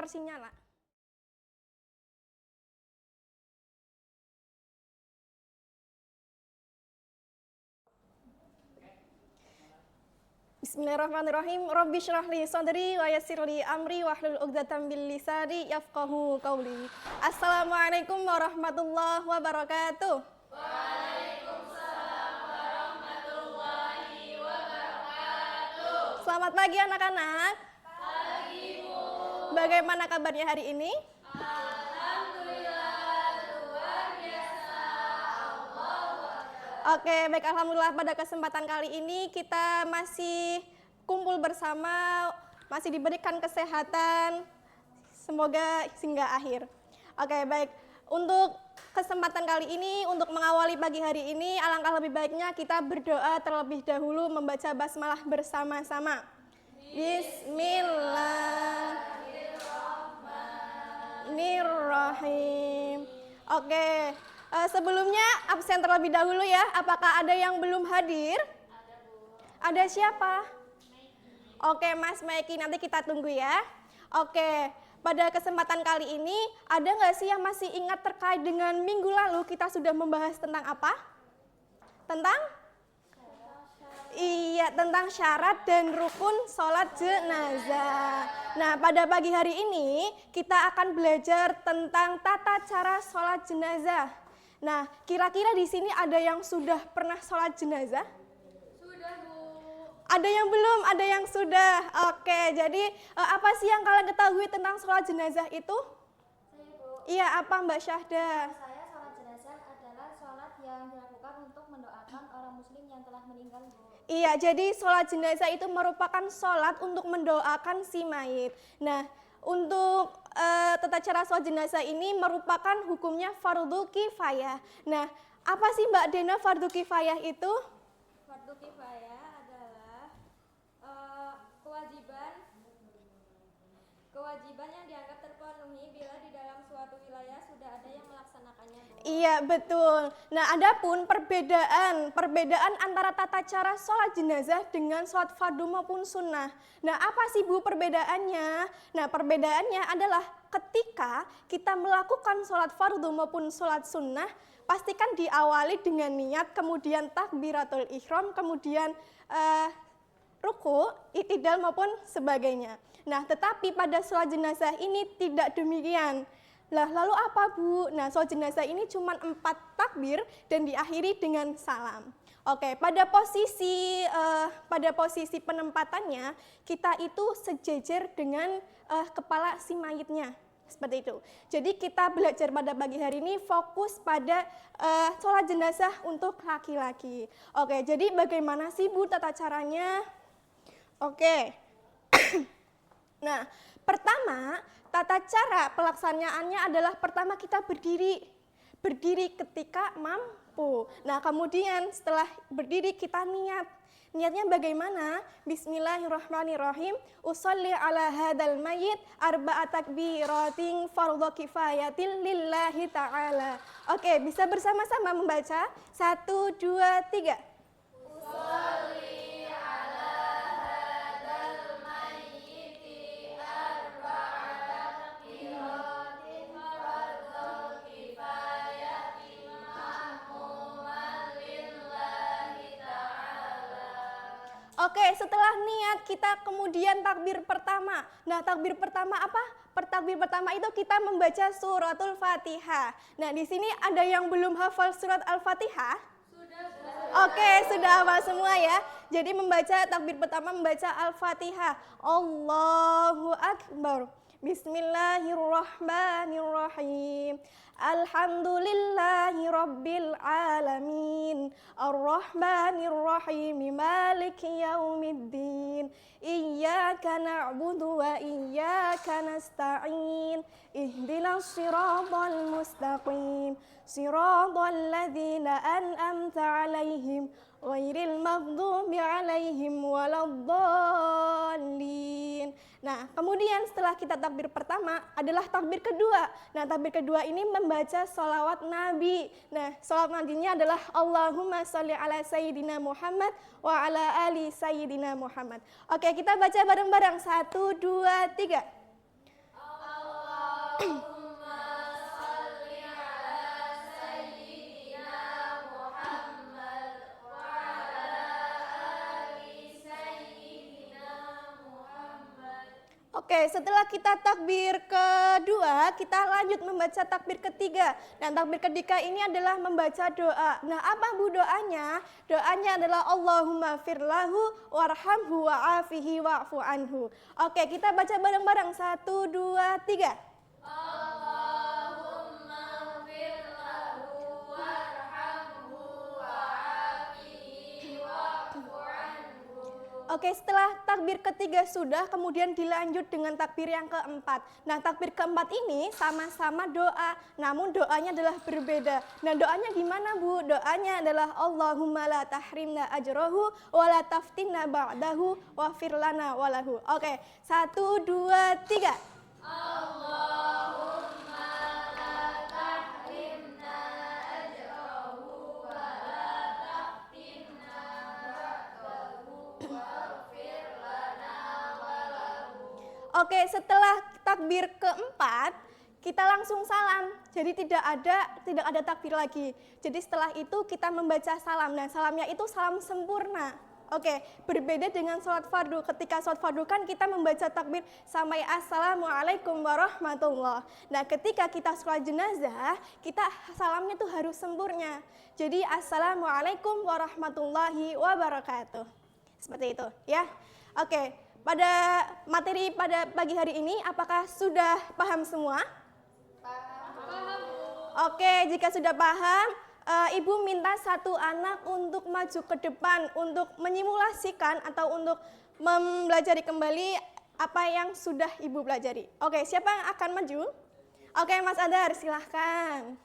kursinya, Nak. Bismillahirrahmanirrahim. Rabbi shrah li sadri wa yassir li amri wahlul 'uqdatam min lisani yafqahu qawli. Assalamualaikum warahmatullahi wabarakatuh. Waalaikumsalam warahmatullahi wabarakatuh. Selamat pagi anak-anak. Pagi, Bu. Bagaimana kabarnya hari ini? Oke, baik, alhamdulillah pada kesempatan kali ini kita masih kumpul bersama, masih diberikan kesehatan, semoga hingga akhir. Oke, baik, untuk kesempatan kali ini, untuk mengawali pagi hari ini, alangkah lebih baiknya kita berdoa terlebih dahulu membaca basmalah bersama-sama. Bismillahirrahmanirrahim. Oke. Sebelumnya absen terlebih dahulu ya. Apakah ada yang belum hadir? Ada, Bu. Ada siapa? Oke, Mas Maiki, nanti kita tunggu ya. Oke, pada kesempatan kali ini ada nggak sih yang masih ingat terkait dengan minggu lalu kita sudah membahas tentang apa? Tentang? Iya, tentang syarat dan rukun sholat jenazah. Nah, pada pagi hari ini kita akan belajar tentang tata cara sholat jenazah. Nah, kira-kira di sini ada yang sudah pernah sholat jenazah? Sudah, Bu. Ada yang belum, ada yang sudah. Oke, jadi apa sih yang kalian ketahui tentang sholat jenazah itu? Saya, Bu. Iya, apa Mbak Syahda? Saya sholat jenazah adalah sholat yang dilakukan untuk mendoakan orang muslim yang telah meninggal, Bu. Iya, jadi sholat jenazah itu merupakan sholat untuk mendoakan si mayit. Nah, untuk tata cara sholat jenazah ini merupakan hukumnya fardu kifayah. Nah, apa sih Mbak Dena fardu kifayah itu? Fardu kifayah adalah kewajiban yang dianggap terpenuhi bila di dalam suatu wilayah sudah ada yang melaksanakannya, Bu. Iya, betul. Nah, adapun perbedaan antara tata cara sholat jenazah dengan sholat fardu maupun sunnah. Nah, apa sih Bu perbedaannya? Nah, perbedaannya adalah ketika kita melakukan sholat fardu maupun sholat sunnah, pastikan diawali dengan niat, kemudian takbiratul ihram, kemudian ruku, i'tidal maupun sebagainya. Nah, tetapi pada sholat jenazah ini tidak demikian. Lah, lalu apa Bu? Nah, sholat jenazah ini cuma 4 takbir dan diakhiri dengan salam. Oke, pada posisi penempatannya kita itu sejajar dengan kepala si mayitnya. Seperti itu. Jadi kita belajar pada pagi hari ini fokus pada sholat jenazah untuk laki-laki. Oke, jadi bagaimana sih Bu tata caranya? Oke. Nah, pertama, tata cara pelaksanaannya adalah pertama kita berdiri ketika mampu. Nah, kemudian setelah berdiri kita niat. Niatnya bagaimana? Bismillahirrahmanirrahim. Usolli ala hadal mayyit arba'at takbiratin fardhu kifayatin lillahi ta'ala. Oke, bisa bersama-sama membaca. 1, 2, 3. Usolli Oke, setelah niat kita kemudian takbir pertama. Nah, takbir pertama apa? Takbir pertama itu kita membaca suratul Fatihah. Nah, di sini ada yang belum hafal surat Al-Fatihah? Sudah. Oke, sudah hafal semua ya. Jadi membaca takbir pertama membaca Al-Fatihah. Allahu Akbar. Bismillahirrahmanirrahim. Alhamdulillahi rabbil alamin. Ar-Rahmanir-Rahim. Maliki yaumiddin. Iyyaka na'budu wa iyyaka nasta'in. Ihdinas siratal mustaqim. Siratal ladzina an'amta 'alaihim ghairil maghdubi 'alaihim waladdallin. Nah, kemudian setelah kita takbir pertama adalah takbir kedua. Nah, takbir kedua ini membaca sholawat Nabi. Nah, sholawat Nabi-nya adalah Allahumma sholli ala Sayyidina Muhammad wa ala ali Sayyidina Muhammad. Oke, kita baca bareng-bareng. 1, 2, 3. Oke, setelah kita takbir kedua, kita lanjut membaca takbir ketiga. Dan takbir ketiga ini adalah membaca doa. Nah, apa Bu doanya? Doanya adalah Allahumma firlahu warhamhu wa'afihi wa'fu anhu. Oke, kita baca bareng-bareng. 1, 2, 3. Oke, setelah takbir ketiga sudah, kemudian dilanjut dengan takbir yang keempat. Nah, takbir keempat ini sama-sama doa, namun doanya adalah berbeda. Nah, doanya gimana Bu? Doanya adalah Allahumma la tahrimna ajrohu wa la taftinna ba'dahu wa firlana walahu. Oke, 1, 2, 3. Oke, setelah takbir keempat, kita langsung salam. Jadi tidak ada takbir lagi. Jadi setelah itu kita membaca salam. Nah, salamnya itu salam sempurna. Oke, berbeda dengan sholat fardu. Ketika sholat fardu kan kita membaca takbir sampai assalamualaikum warahmatullah. Nah, ketika kita sholat jenazah, kita salamnya tuh harus sempurna. Jadi assalamualaikum warahmatullahi wabarakatuh. Seperti itu, ya. Oke. Pada materi pada pagi hari ini, apakah sudah paham semua? Paham. Oke, jika sudah paham, Ibu minta satu anak untuk maju ke depan, untuk menyimulasikan atau untuk mempelajari kembali apa yang sudah Ibu pelajari. Oke, siapa yang akan maju? Oke, Mas Adar, silahkan.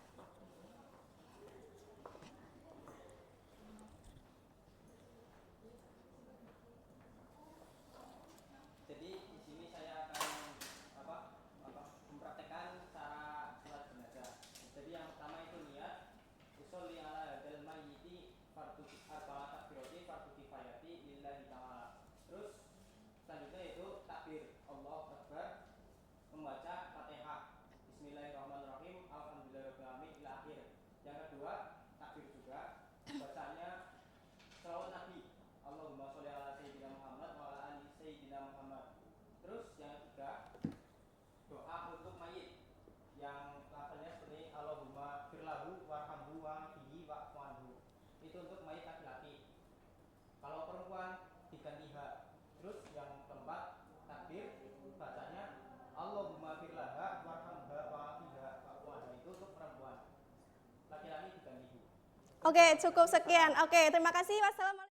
Oke, cukup sekian. Oke, terima kasih. Wassalamualaikum.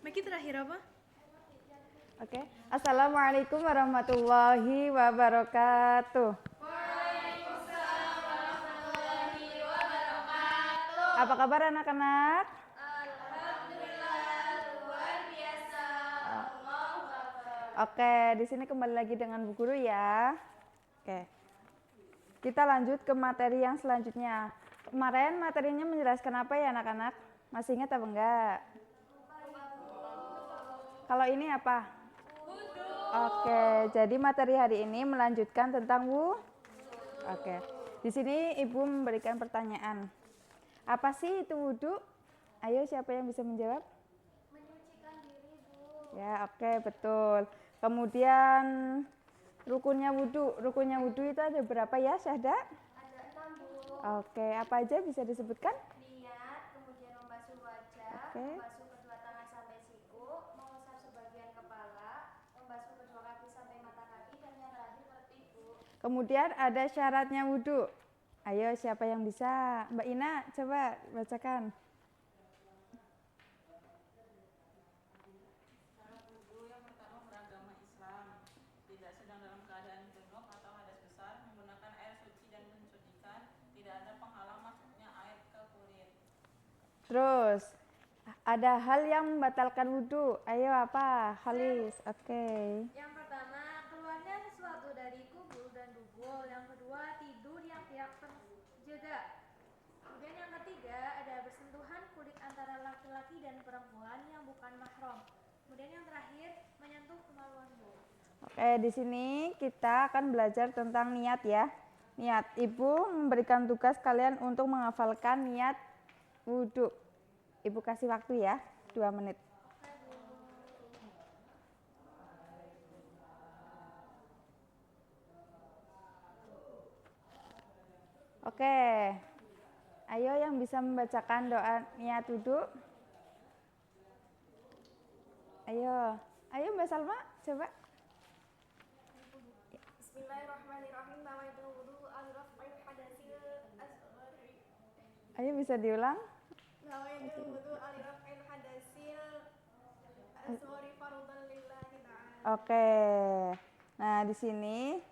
Maki terakhir apa? Oke. Assalamualaikum warahmatullahi wabarakatuh. Waalaikumsalam warahmatullahi wabarakatuh. Apa kabar anak-anak? Alhamdulillah luar biasa. Allahu Akbar. Oke, di sini kembali lagi dengan Bu Guru ya. Oke. Kita lanjut ke materi yang selanjutnya. Kemarin materinya menjelaskan apa ya anak-anak? Masih ingat apa enggak? Kalau ini apa? Wudu. Oke, jadi materi hari ini melanjutkan tentang wudu. Oke. Di sini Ibu memberikan pertanyaan. Apa sih itu wudu? Ayo siapa yang bisa menjawab? Menyucikan diri, Bu. Ya, oke, betul. Kemudian rukunnya wudu. Rukunnya wudu itu ada berapa ya, Syahda? Ada 6, Bu. Oke, apa aja bisa disebutkan? Niat, kemudian membasuh wajah, Oke. membasuh kedua tangan sampai siku, mengusap sebagian kepala, membasuh kedua kaki sampai mata kaki, dan yang terakhir tertib, Bu. Kemudian ada syaratnya wudu. Ayo, siapa yang bisa? Mbak Ina, coba bacakan. Syarat wudu yang pertama beragama Islam, tidak sedang dalam keadaan junub atau hadas besar, menggunakan air suci dan mensucikan, tidak ada penghalang masuknya air ke kulit. Terus ada hal yang membatalkan wudhu. Ayo apa? Halis. Oke. Yang pertama, keluarnya sesuatu dari kubul dan dubul. Yang kedua, tidur yang tidak terjaga. Kemudian yang ketiga, ada bersentuhan kulit antara laki-laki dan perempuan yang bukan mahram. Kemudian yang terakhir, menyentuh kemaluan bulu. Oke, di sini kita akan belajar tentang niat ya. Niat. Ibu memberikan tugas kalian untuk menghafalkan niat wudhu. Ibu kasih waktu ya, 2 menit. Oke, ayo yang bisa membacakan doa niat wudhu. Ayo Mbak Salma, coba. Bismillahirrahmanirrahim. Nawaitul wudu al-raf'il hadasil asghari. Ayo bisa diulang. Nawaitul wudu al-raf'il hadasil asghari fardhan lillahi ta'ala. Oke. Nah, di sini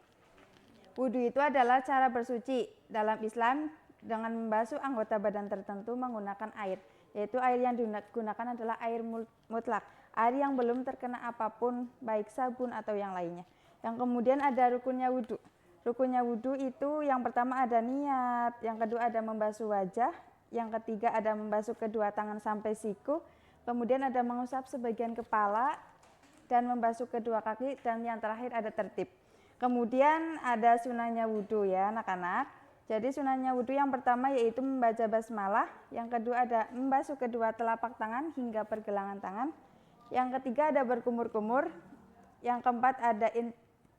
wudhu itu adalah cara bersuci dalam Islam dengan membasuh anggota badan tertentu menggunakan air. Yaitu air yang digunakan adalah air mutlak, air yang belum terkena apapun, baik sabun atau yang lainnya. Yang kemudian ada rukunnya wudhu. Rukunnya wudhu itu yang pertama ada niat, yang kedua ada membasuh wajah, yang ketiga ada membasuh kedua tangan sampai siku, kemudian ada mengusap sebagian kepala dan membasuh kedua kaki, dan yang terakhir ada tertib. Kemudian ada sunahnya wudhu ya anak-anak. Jadi sunahnya wudhu yang pertama yaitu membaca basmalah, yang kedua ada membasuh kedua telapak tangan hingga pergelangan tangan, yang ketiga ada berkumur-kumur, yang keempat ada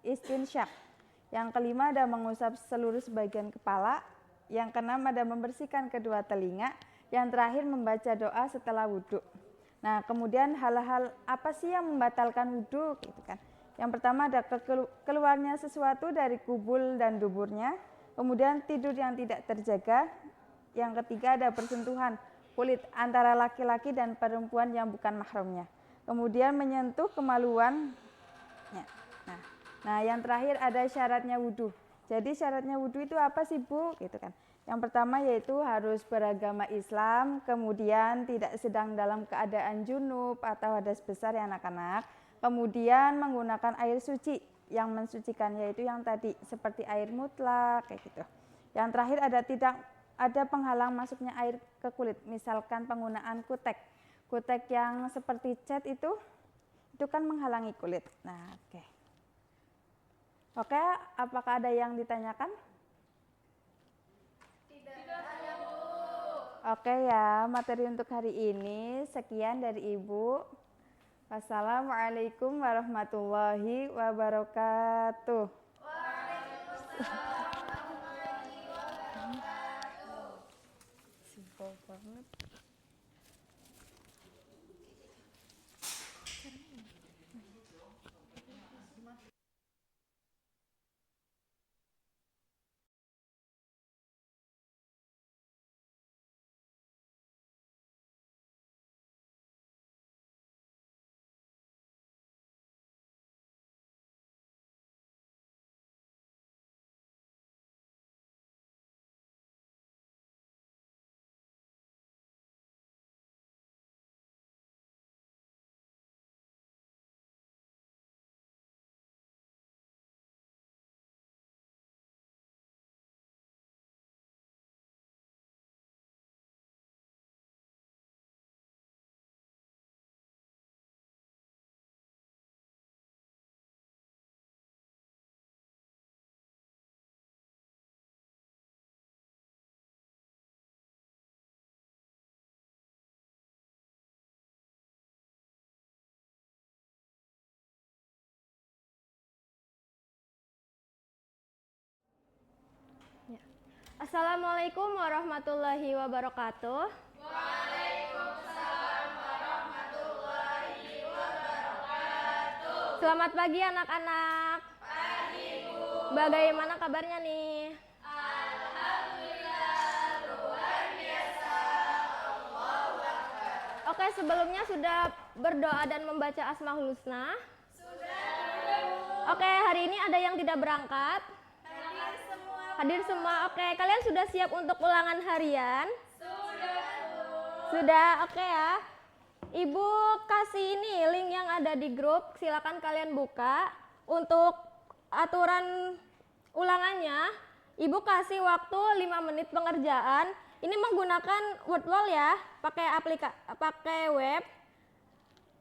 istinsyak, yang kelima ada mengusap seluruh sebagian kepala, yang keenam ada membersihkan kedua telinga, yang terakhir membaca doa setelah wudhu. Nah, kemudian hal-hal apa sih yang membatalkan wudhu gitu kan? Yang pertama ada keluarnya sesuatu dari kubul dan duburnya, kemudian tidur yang tidak terjaga, yang ketiga ada persentuhan kulit antara laki-laki dan perempuan yang bukan mahramnya, kemudian menyentuh kemaluan. Nah, yang terakhir ada syaratnya wudhu. Jadi syaratnya wudhu itu apa sih Bu? Gitu kan. Yang pertama yaitu harus beragama Islam, kemudian tidak sedang dalam keadaan junub atau hadas besar ya anak-anak. Kemudian menggunakan air suci yang mensucikan, yaitu yang tadi seperti air mutlak kayak gitu. Yang terakhir ada tidak ada penghalang masuknya air ke kulit, misalkan penggunaan kutek. Kutek yang seperti cat itu kan menghalangi kulit. Nah, oke. Oke, apakah ada yang ditanyakan? Tidak ada, Bu. Oke ya, materi untuk hari ini sekian dari Ibu. Wassalamualaikum warahmatullahi wabarakatuh. Waalaikumsalam warahmatullahi wabarakatuh. Simpel banget. Assalamualaikum warahmatullahi wabarakatuh. Waalaikumsalam warahmatullahi wabarakatuh. Selamat pagi anak-anak. Pagi, Bu. Bagaimana kabarnya nih? Alhamdulillah, luar biasa. Allahu Akbar. Oke, sebelumnya sudah berdoa dan membaca Asmaul Husna? Sudah, Bu. Oke, hari ini ada yang tidak berangkat? Hadir semua. Hadir semua. Oke, kalian sudah siap untuk ulangan harian? Sudah, Bu. Sudah oke ya. Ibu kasih ini link yang ada di grup, silakan kalian buka. Untuk aturan ulangannya, Ibu kasih waktu 5 menit pengerjaan. Ini menggunakan Wordwall ya, pakai web.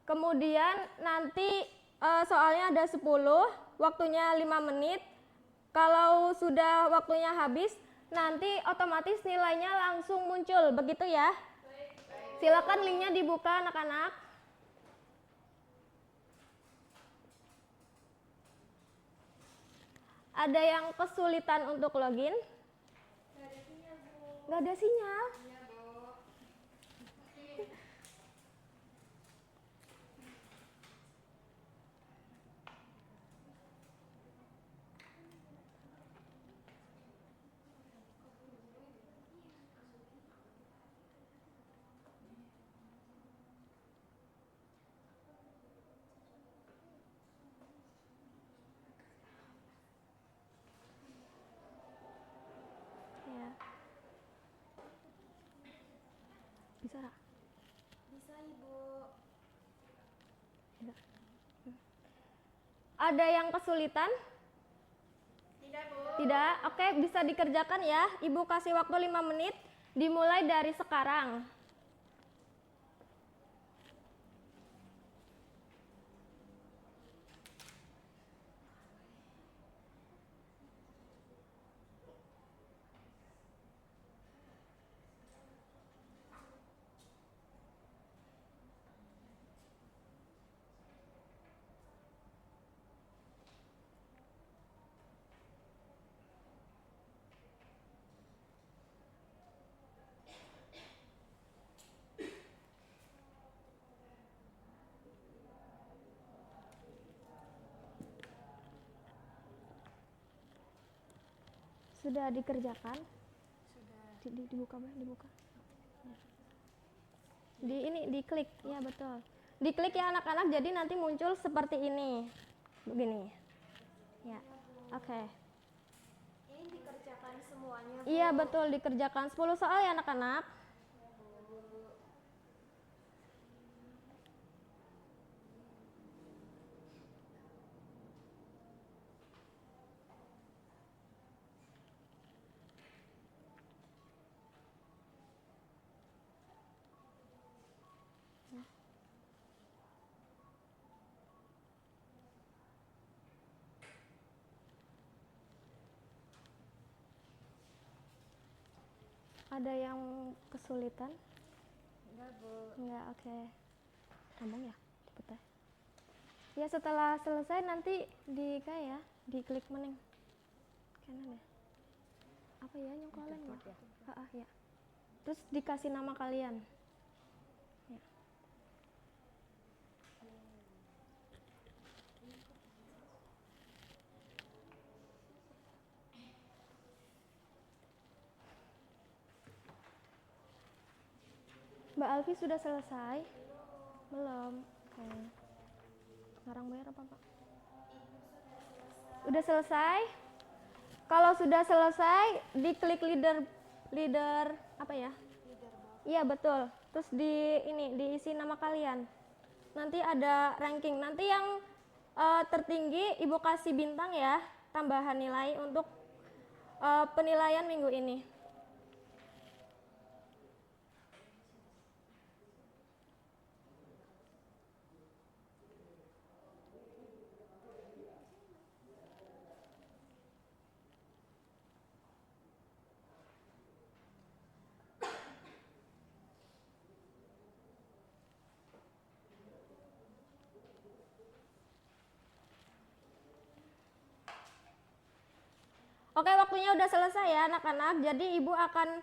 Kemudian nanti soalnya ada 10, waktunya 5 menit. Kalau sudah waktunya habis, nanti otomatis nilainya langsung muncul, begitu ya? Silakan linknya dibuka anak-anak. Ada yang kesulitan untuk login? Nggak ada sinyal. Ya. Bisa nggak? Bisa Ibu. Ada yang kesulitan? Tidak, Bu. Tidak? Oke, bisa dikerjakan ya. Ibu kasih waktu 5 menit, dimulai dari sekarang. Sudah dikerjakan? Sudah. Dibuka, Mbak, dibuka. Ya. Di ini diklik, ya betul. Diklik ya anak-anak, jadi nanti muncul seperti ini. Begini. Ya. Oke. Ini dikerjakan semuanya, Bu. Iya betul, dikerjakan 10 soal ya anak-anak. Ada yang kesulitan? Enggak, Bu. Enggak, oke. Sambung ya, cepet ya. Ya setelah selesai nanti ya, diklik meneng. Kanan ya. Apa ya yang kalian ya? Ya. Terus dikasih nama kalian. Ya. Mbak Alfi sudah selesai? Belum. Oke. Ngarang bayar apa, Pak? Udah selesai? Kalau sudah selesai, diklik leader apa ya? Iya, betul. Terus diisi nama kalian. Nanti ada ranking. Nanti yang tertinggi Ibu kasih bintang ya, tambahan nilai untuk penilaian minggu ini. Oke, waktunya udah selesai ya anak-anak. Jadi Ibu akan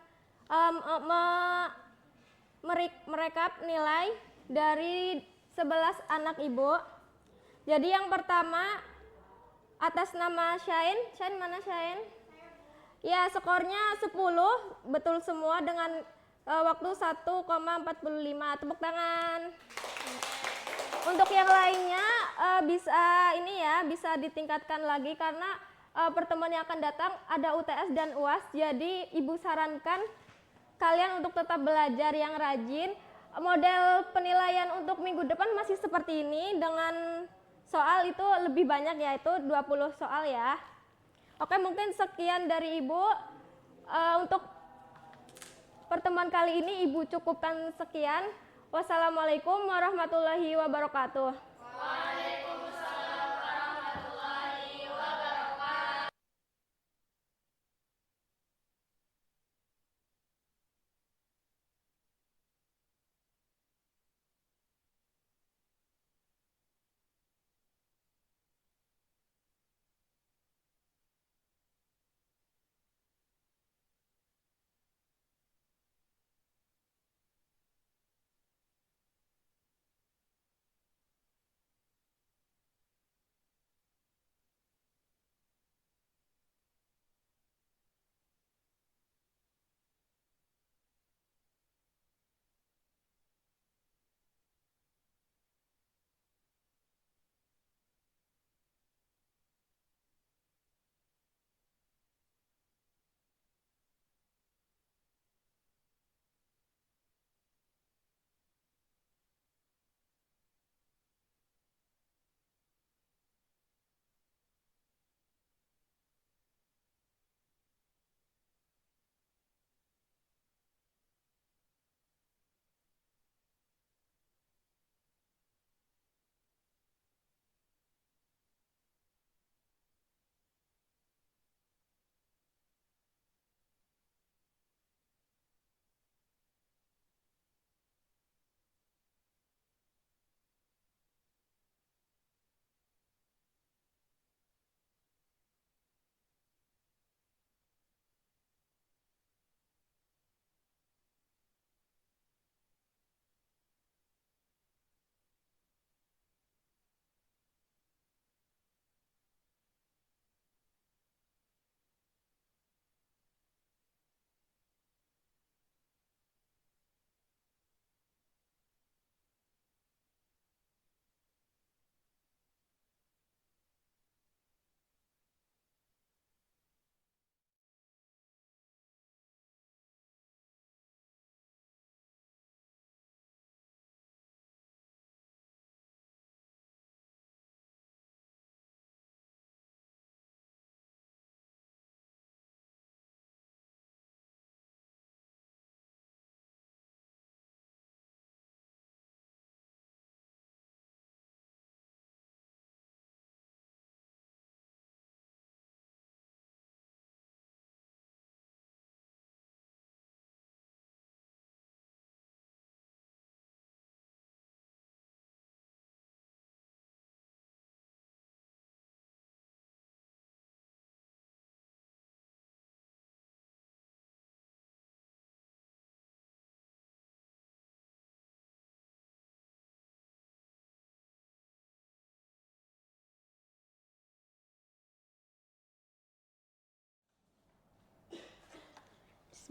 merekap nilai dari 11 anak Ibu. Jadi yang pertama atas nama Shine mana Shine? Ya, skornya 10, betul semua dengan waktu 1,45. Tepuk tangan. Untuk yang lainnya bisa ditingkatkan lagi karena pertemuan yang akan datang ada UTS dan UAS, jadi Ibu sarankan kalian untuk tetap belajar yang rajin. Model penilaian untuk minggu depan masih seperti ini dengan soal itu lebih banyak, yaitu 20 soal ya. Oke, mungkin sekian dari Ibu. Untuk pertemuan kali ini Ibu cukupkan sekian. Wassalamualaikum warahmatullahi wabarakatuh.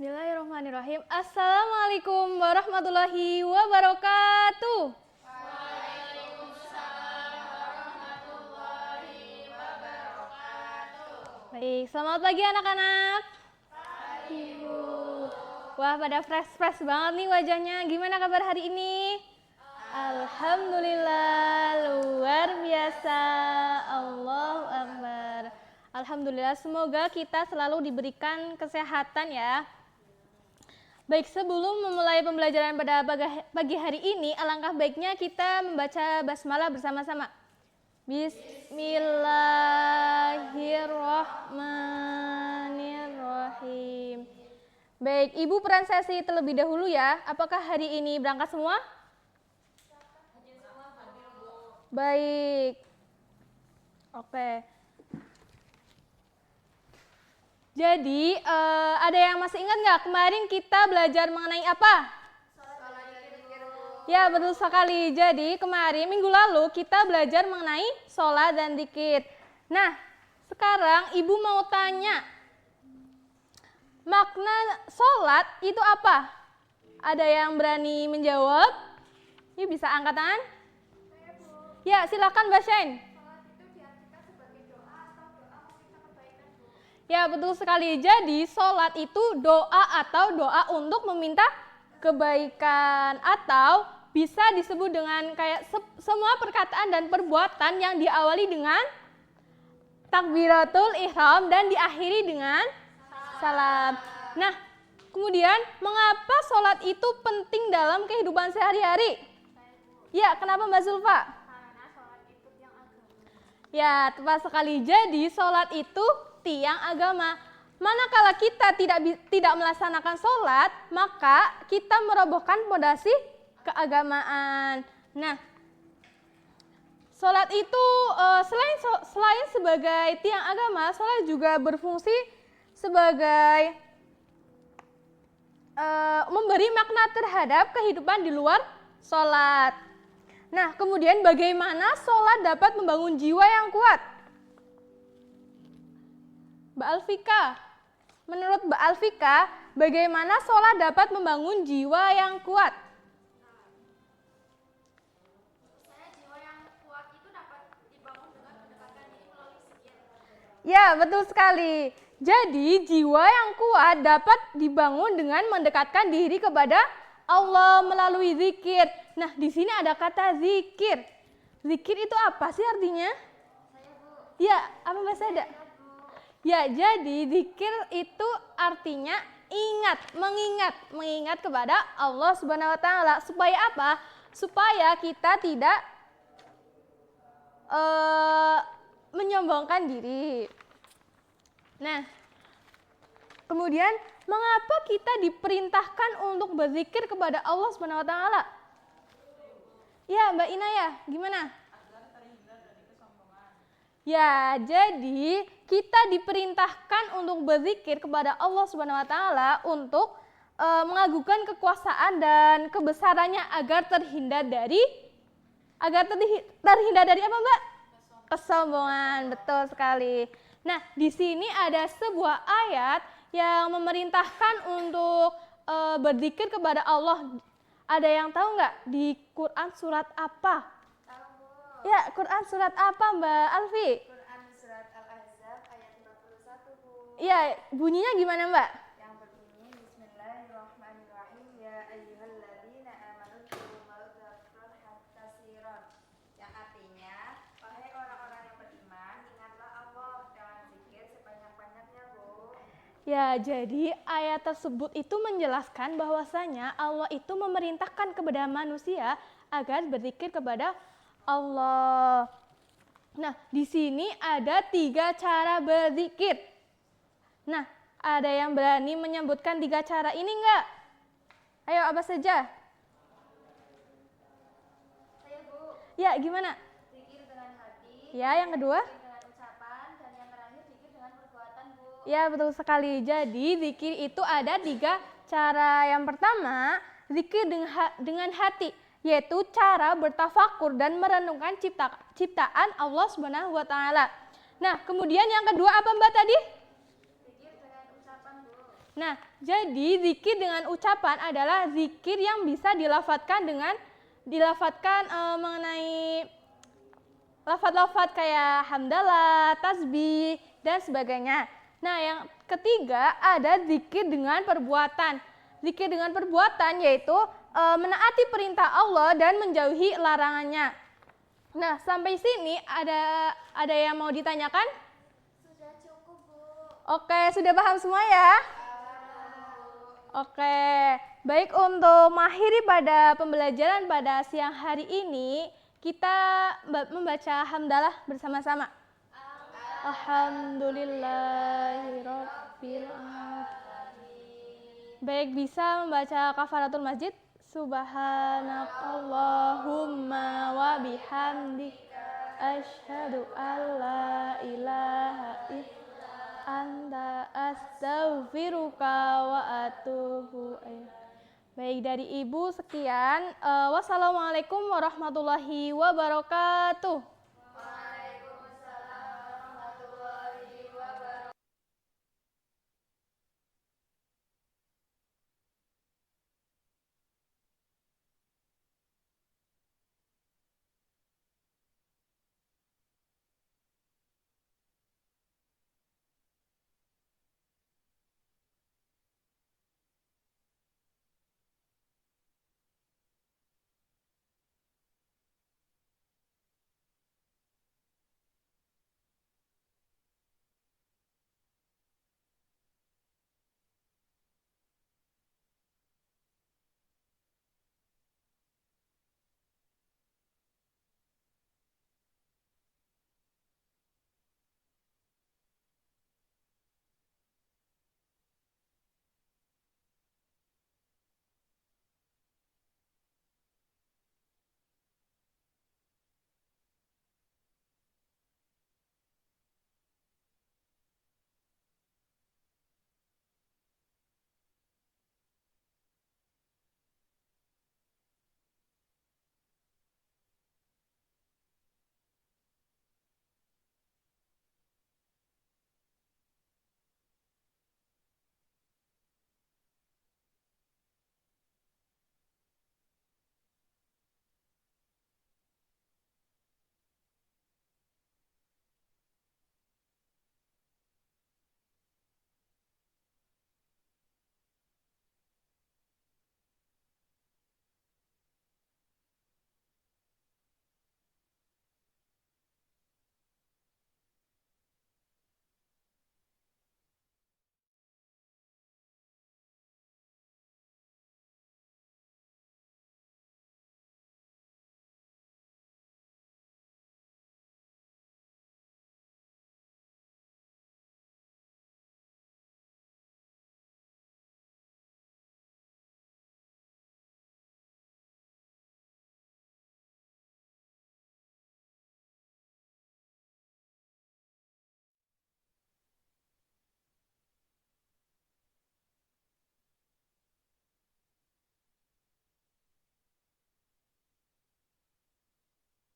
Bismillahirrahmanirrahim. Assalamualaikum warahmatullahi wabarakatuh. Baik, selamat pagi anak-anak. Pagi, Bu. Wah, pada fresh banget nih wajahnya. Gimana kabar hari ini? Alhamdulillah, luar biasa. Allahu Akbar. Alhamdulillah, semoga kita selalu diberikan kesehatan ya. Baik, sebelum memulai pembelajaran pada pagi hari ini, alangkah baiknya kita membaca basmalah bersama-sama. Bismillahirrahmanirrahim. Baik, Ibu peran sesi terlebih dahulu ya. Apakah hari ini berangkat semua? Baik. Oke. Jadi, ada yang masih ingat nggak kemarin kita belajar mengenai apa? Ya, betul sekali. Jadi, kemarin minggu lalu kita belajar mengenai sholat dan dzikir. Nah, sekarang Ibu mau tanya, makna sholat itu apa? Ada yang berani menjawab? Yuk, bisa angkat tangan? Ya, silakan Mbak Syain. Ya, betul sekali. Jadi, sholat itu doa atau doa untuk meminta kebaikan, atau bisa disebut dengan kayak semua perkataan dan perbuatan yang diawali dengan takbiratul ihram dan diakhiri dengan salam. Nah, kemudian mengapa sholat itu penting dalam kehidupan sehari-hari? Ya, kenapa Mbak Zulfa? Karena sholat itu tiang agama. Ya, tepat sekali. Jadi, sholat itu tiang agama. Manakala kita tidak melaksanakan sholat, maka kita merobohkan fondasi keagamaan. Nah, sholat itu selain sebagai tiang agama, sholat juga berfungsi sebagai memberi makna terhadap kehidupan di luar sholat. Nah, kemudian bagaimana sholat dapat membangun jiwa yang kuat? Mbak Alfika, menurut Mbak Alfika, bagaimana sholat dapat membangun jiwa yang kuat? Saya jiwa yang kuat itu dapat dibangun dengan mendekatkan diri melalui zikir. Ya, betul sekali. Jadi, jiwa yang kuat dapat dibangun dengan mendekatkan diri kepada Allah melalui zikir. Nah, di sini ada kata zikir. Zikir itu apa sih artinya? Saya, Bu. Ya, apa Mbak Seda? Ya, jadi zikir itu artinya mengingat kepada Allah Subhanahu wa taala. Supaya apa? Supaya kita tidak menyombongkan diri. Nah, kemudian mengapa kita diperintahkan untuk berzikir kepada Allah Subhanahu wa taala? Ya, Mbak Inaya, gimana? Ya, jadi kita diperintahkan untuk berzikir kepada Allah Subhanahu wa taala untuk mengagungkan kekuasaan dan kebesarannya agar terhindar dari apa, Mbak? Kesombongan, betul sekali. Nah, di sini ada sebuah ayat yang memerintahkan untuk berzikir kepada Allah. Ada yang tahu nggak di Quran surat apa? Tahu, Bu. Ya, Quran surat apa, Mbak Alfi? Quran surat Al-Ahzab ayat 41, Bu. Ya, bunyinya gimana, Mbak? Yang berbunyi Bismillahirrahmanirrahim ya ayyuhalladzina amanu dzkurullaha katsiran. Yang artinya, wahai orang-orang yang beriman, ingatlah Allah dengan zikir sebanyak-banyaknya, Bu. Ya, jadi ayat tersebut itu menjelaskan bahwasanya Allah itu memerintahkan kepada manusia agar berzikir kepada Allah. Nah, di sini ada 3 cara berzikir. Nah, ada yang berani menyebutkan 3 cara ini enggak? Ayo, apa saja? Saya, Bu, Ya, gimana? zikir dengan hati, Ya, yang kedua? zikir dengan ucapan, dan yang terakhir zikir dengan perbuatan, Bu. Ya, betul sekali. Jadi, zikir itu ada 3 cara. Yang pertama, zikir dengan hati, yaitu cara bertafakur dan merenungkan ciptaan Allah Subhanahu wa taala. Nah, kemudian yang kedua apa, Mbak, tadi? Zikir dengan ucapan, Bu. Nah, jadi zikir dengan ucapan adalah zikir yang bisa dilafatkan mengenai lafaz-lafaz kayak hamdalah, tasbih, dan sebagainya. Nah, yang ketiga ada zikir dengan perbuatan. Zikir dengan perbuatan yaitu menaati perintah Allah dan menjauhi larangannya. Nah, sampai sini ada yang mau ditanyakan? Sudah cukup, Bu. Oke, sudah paham semua ya? Oke, baik, untuk mengakhiri pada pembelajaran pada siang hari ini, kita membaca hamdalah bersama-sama. Alhamdulillahirabbil alamin. Baik, bisa membaca kafaratul masjid. Subhanakallahumma wa bihamdika asyhadu alla ilaha illa anta astaghfiruka wa atubu ilaik. Baik, dari Ibu sekian. Wassalamualaikum warahmatullahi wabarakatuh.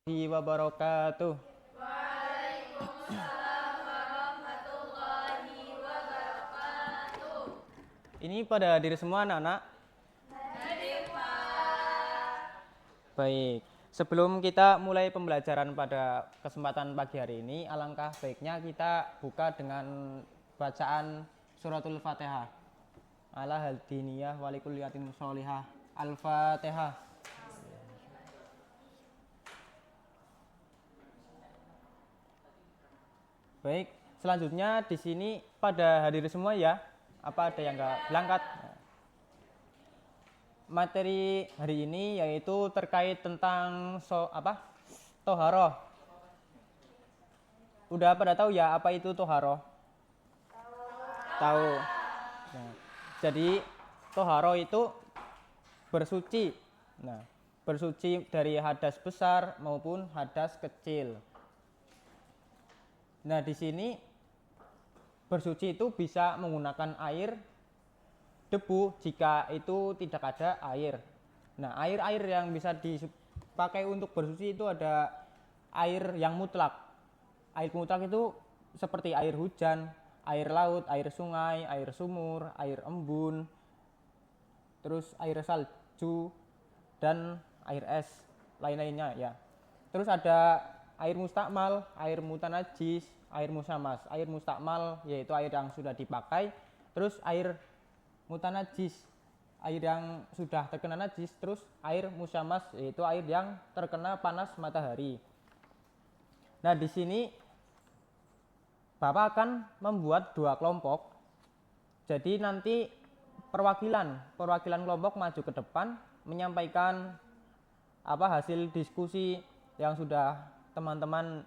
wabarakatuh. Ini pada hadir semua anak-anak? Hadir, Pak. Baik, sebelum kita mulai pembelajaran pada kesempatan pagi hari ini, alangkah baiknya kita buka dengan bacaan suratul Fatihah. Ala hadiniyah walikuliyatin sholihah. Al-Fatihah. Baik, selanjutnya di sini pada hadir semua ya. Apa ada yang nggak berangkat? Materi hari ini yaitu terkait tentang toharoh. Udah pada tahu ya apa itu toharoh? Tahu. Nah, jadi toharoh itu bersuci. Nah, bersuci dari hadas besar maupun hadas kecil. Nah, di sini bersuci itu bisa menggunakan air, debu jika itu tidak ada air. Nah, air-air yang bisa dipakai untuk bersuci itu ada air yang mutlak. Air mutlak itu seperti air hujan, air laut, air sungai, air sumur, air embun, terus air salju, dan air es lain-lainnya ya. Terus ada air mustakmal, air mutanajis, air musamas. Air mustakmal yaitu air yang sudah dipakai, terus air mutanajis, air yang sudah terkena najis, terus air musamas yaitu air yang terkena panas matahari. Nah, di sini Bapak akan membuat 2 kelompok. Jadi nanti perwakilan kelompok maju ke depan menyampaikan hasil diskusi yang sudah teman-teman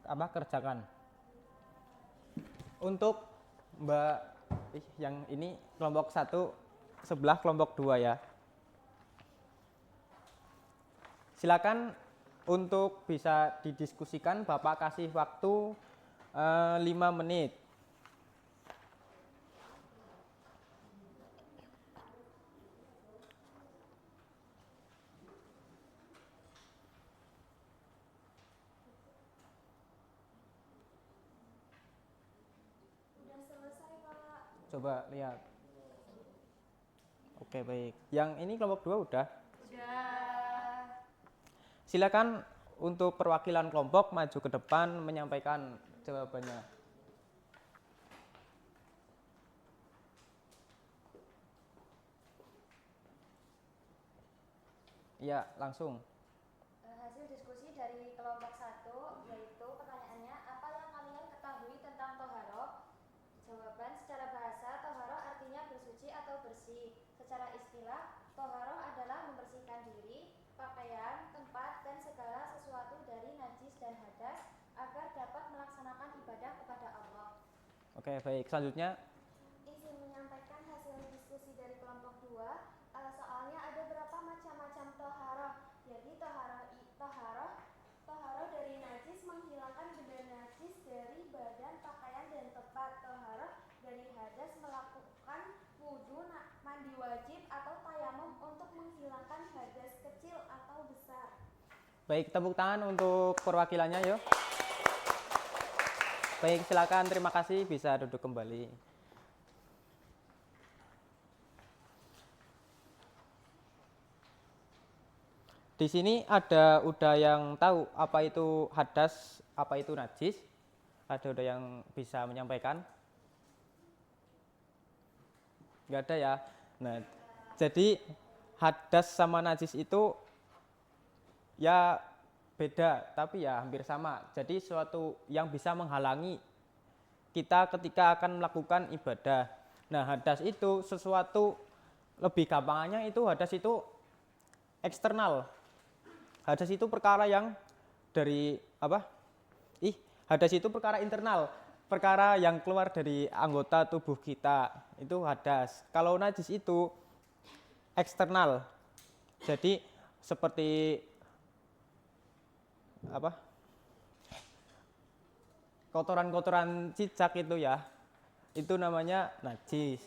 kerjakan. Untuk Mbak yang ini kelompok 1 sebelah kelompok 2 ya. Silakan untuk bisa didiskusikan, Bapak kasih waktu 5 menit. Coba lihat. Oke, baik. Yang ini kelompok 2 udah? Sudah. Silakan untuk perwakilan kelompok maju ke depan menyampaikan jawabannya. Iya, langsung. Hasil diskusi dari kelompok 1 yaitu pertanyaannya, apa yang kalian ketahui tentang toharoh? Jawaban, secara bahasa toharoh artinya bersuci atau bersih. Secara istilah, toharoh adalah membersihkan diri, pakaian, tempat, dan segala sesuatu dari najis dan hadas agar dapat melaksanakan ibadah kepada Allah. Oke, baik. Selanjutnya Izin menyampaikan hasil diskusi dari kelompok 2. Soalnya ada berapa macam-macam toharoh. Jadi toharoh dari najis menghilangkan benda najis dari badan, pakaian, dan tempat. Toharoh dari hadas melakukan wudu, mandi wajib atau tayamum untuk menghilangkan hadas kecil atau besar. baik, tepuk tangan untuk perwakilannya yuk. Baik, silakan, terima kasih, bisa duduk kembali. Di sini udah yang tahu apa itu hadas, apa itu najis? Ada udah yang bisa menyampaikan? Enggak ada ya. Nah, jadi hadas sama najis itu ya beda, tapi ya hampir sama. Jadi suatu yang bisa menghalangi kita ketika akan melakukan ibadah. Nah, hadas itu sesuatu, lebih gampangnya itu hadas itu eksternal. Hadas itu perkara yang dari hadas itu perkara internal, perkara yang keluar dari anggota tubuh kita, itu hadas. Kalau najis itu eksternal. Jadi seperti kotoran-kotoran cicak itu ya, itu namanya najis.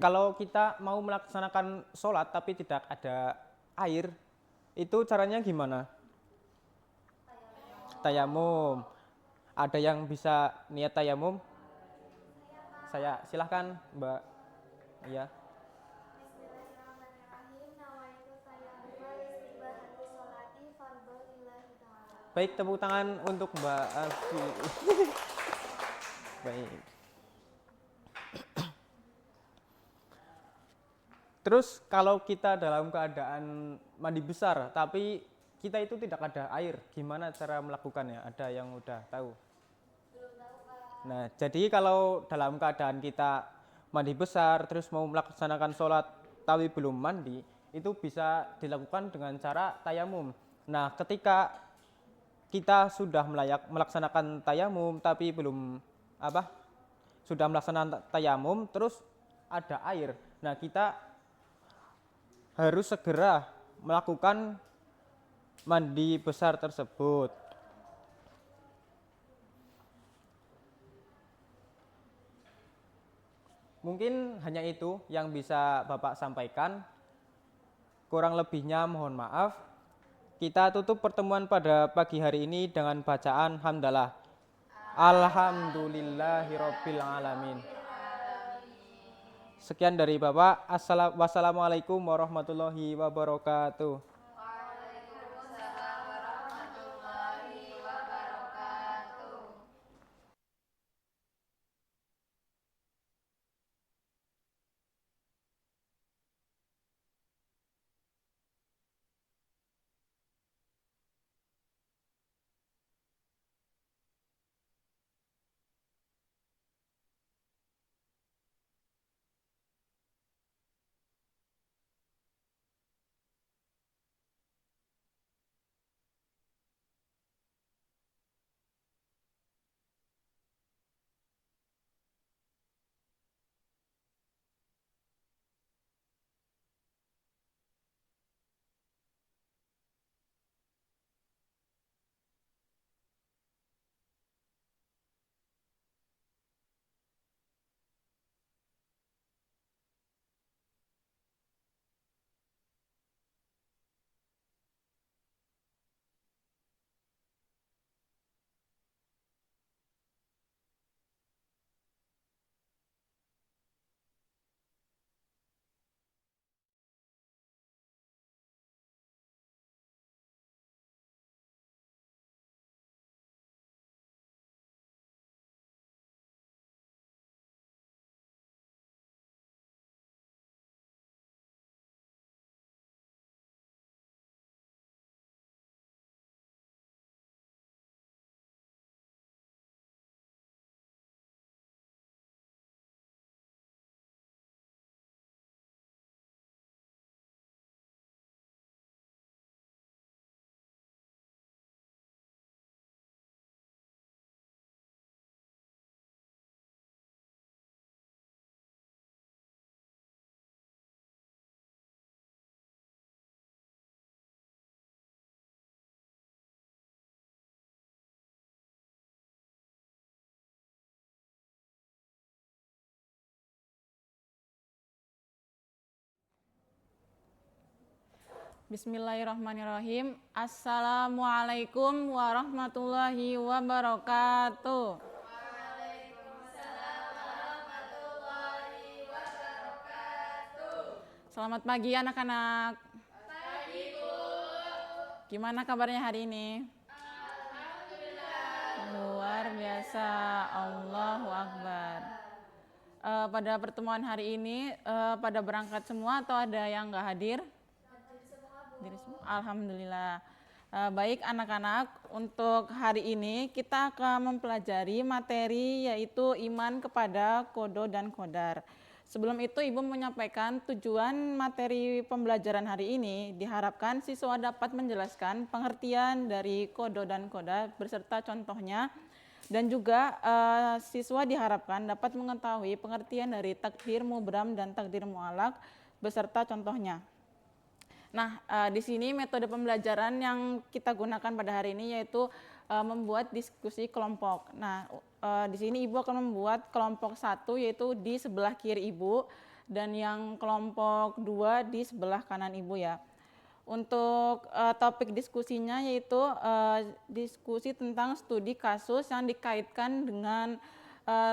kalau kita mau melaksanakan sholat tapi tidak ada air, itu caranya gimana? Tayamum. Ada yang bisa niat tayamum? Saya silahkan Mbak. Ya. Bismillahirrahmanirrahim. Nawaitu tayammuma istibahati sholati fardhu lillahi ta'ala. Baik, tepuk tangan untuk Mbak Alfi. Baik. Terus kalau kita dalam keadaan mandi besar tapi kita itu tidak ada air, gimana cara melakukannya? Ada yang udah tahu? Nah, jadi kalau dalam keadaan kita mandi besar terus mau melaksanakan sholat tapi belum mandi, itu bisa dilakukan dengan cara tayamum. Nah, ketika kita sudah melaksanakan tayamum tapi belum sudah melaksanakan tayamum terus ada air. Nah, kita harus segera melakukan mandi besar tersebut. Mungkin hanya itu yang bisa Bapak sampaikan. Kurang lebihnya mohon maaf. Kita tutup pertemuan pada pagi hari ini dengan bacaan hamdalah. Alhamdulillahirabbil alamin. Sekian dari Bapak. Wassalamualaikum warahmatullahi wabarakatuh. Bismillahirrahmanirrahim. Assalamualaikum warahmatullahi wabarakatuh. Selamat pagi anak-anak. Pagi, Bu. Gimana kabarnya hari ini? Alhamdulillah. Luar biasa. Allahu Akbar. Pada pertemuan hari ini, pada berangkat semua atau ada yang nggak hadir? Hadir semua. Alhamdulillah. Baik anak-anak, untuk hari ini kita akan mempelajari materi yaitu iman kepada kodo dan kodar. Sebelum itu Ibu menyampaikan tujuan materi pembelajaran hari ini. Diharapkan siswa dapat menjelaskan pengertian dari kodo dan kodar beserta contohnya, dan juga siswa diharapkan dapat mengetahui pengertian dari takdir mubram dan takdir mu'alaq beserta contohnya. Nah, di sini metode pembelajaran yang kita gunakan pada hari ini yaitu membuat diskusi kelompok. Nah, di sini Ibu akan membuat kelompok 1 yaitu di sebelah kiri Ibu, dan yang kelompok 2 di sebelah kanan Ibu ya. Untuk topik diskusinya yaitu diskusi tentang studi kasus yang dikaitkan dengan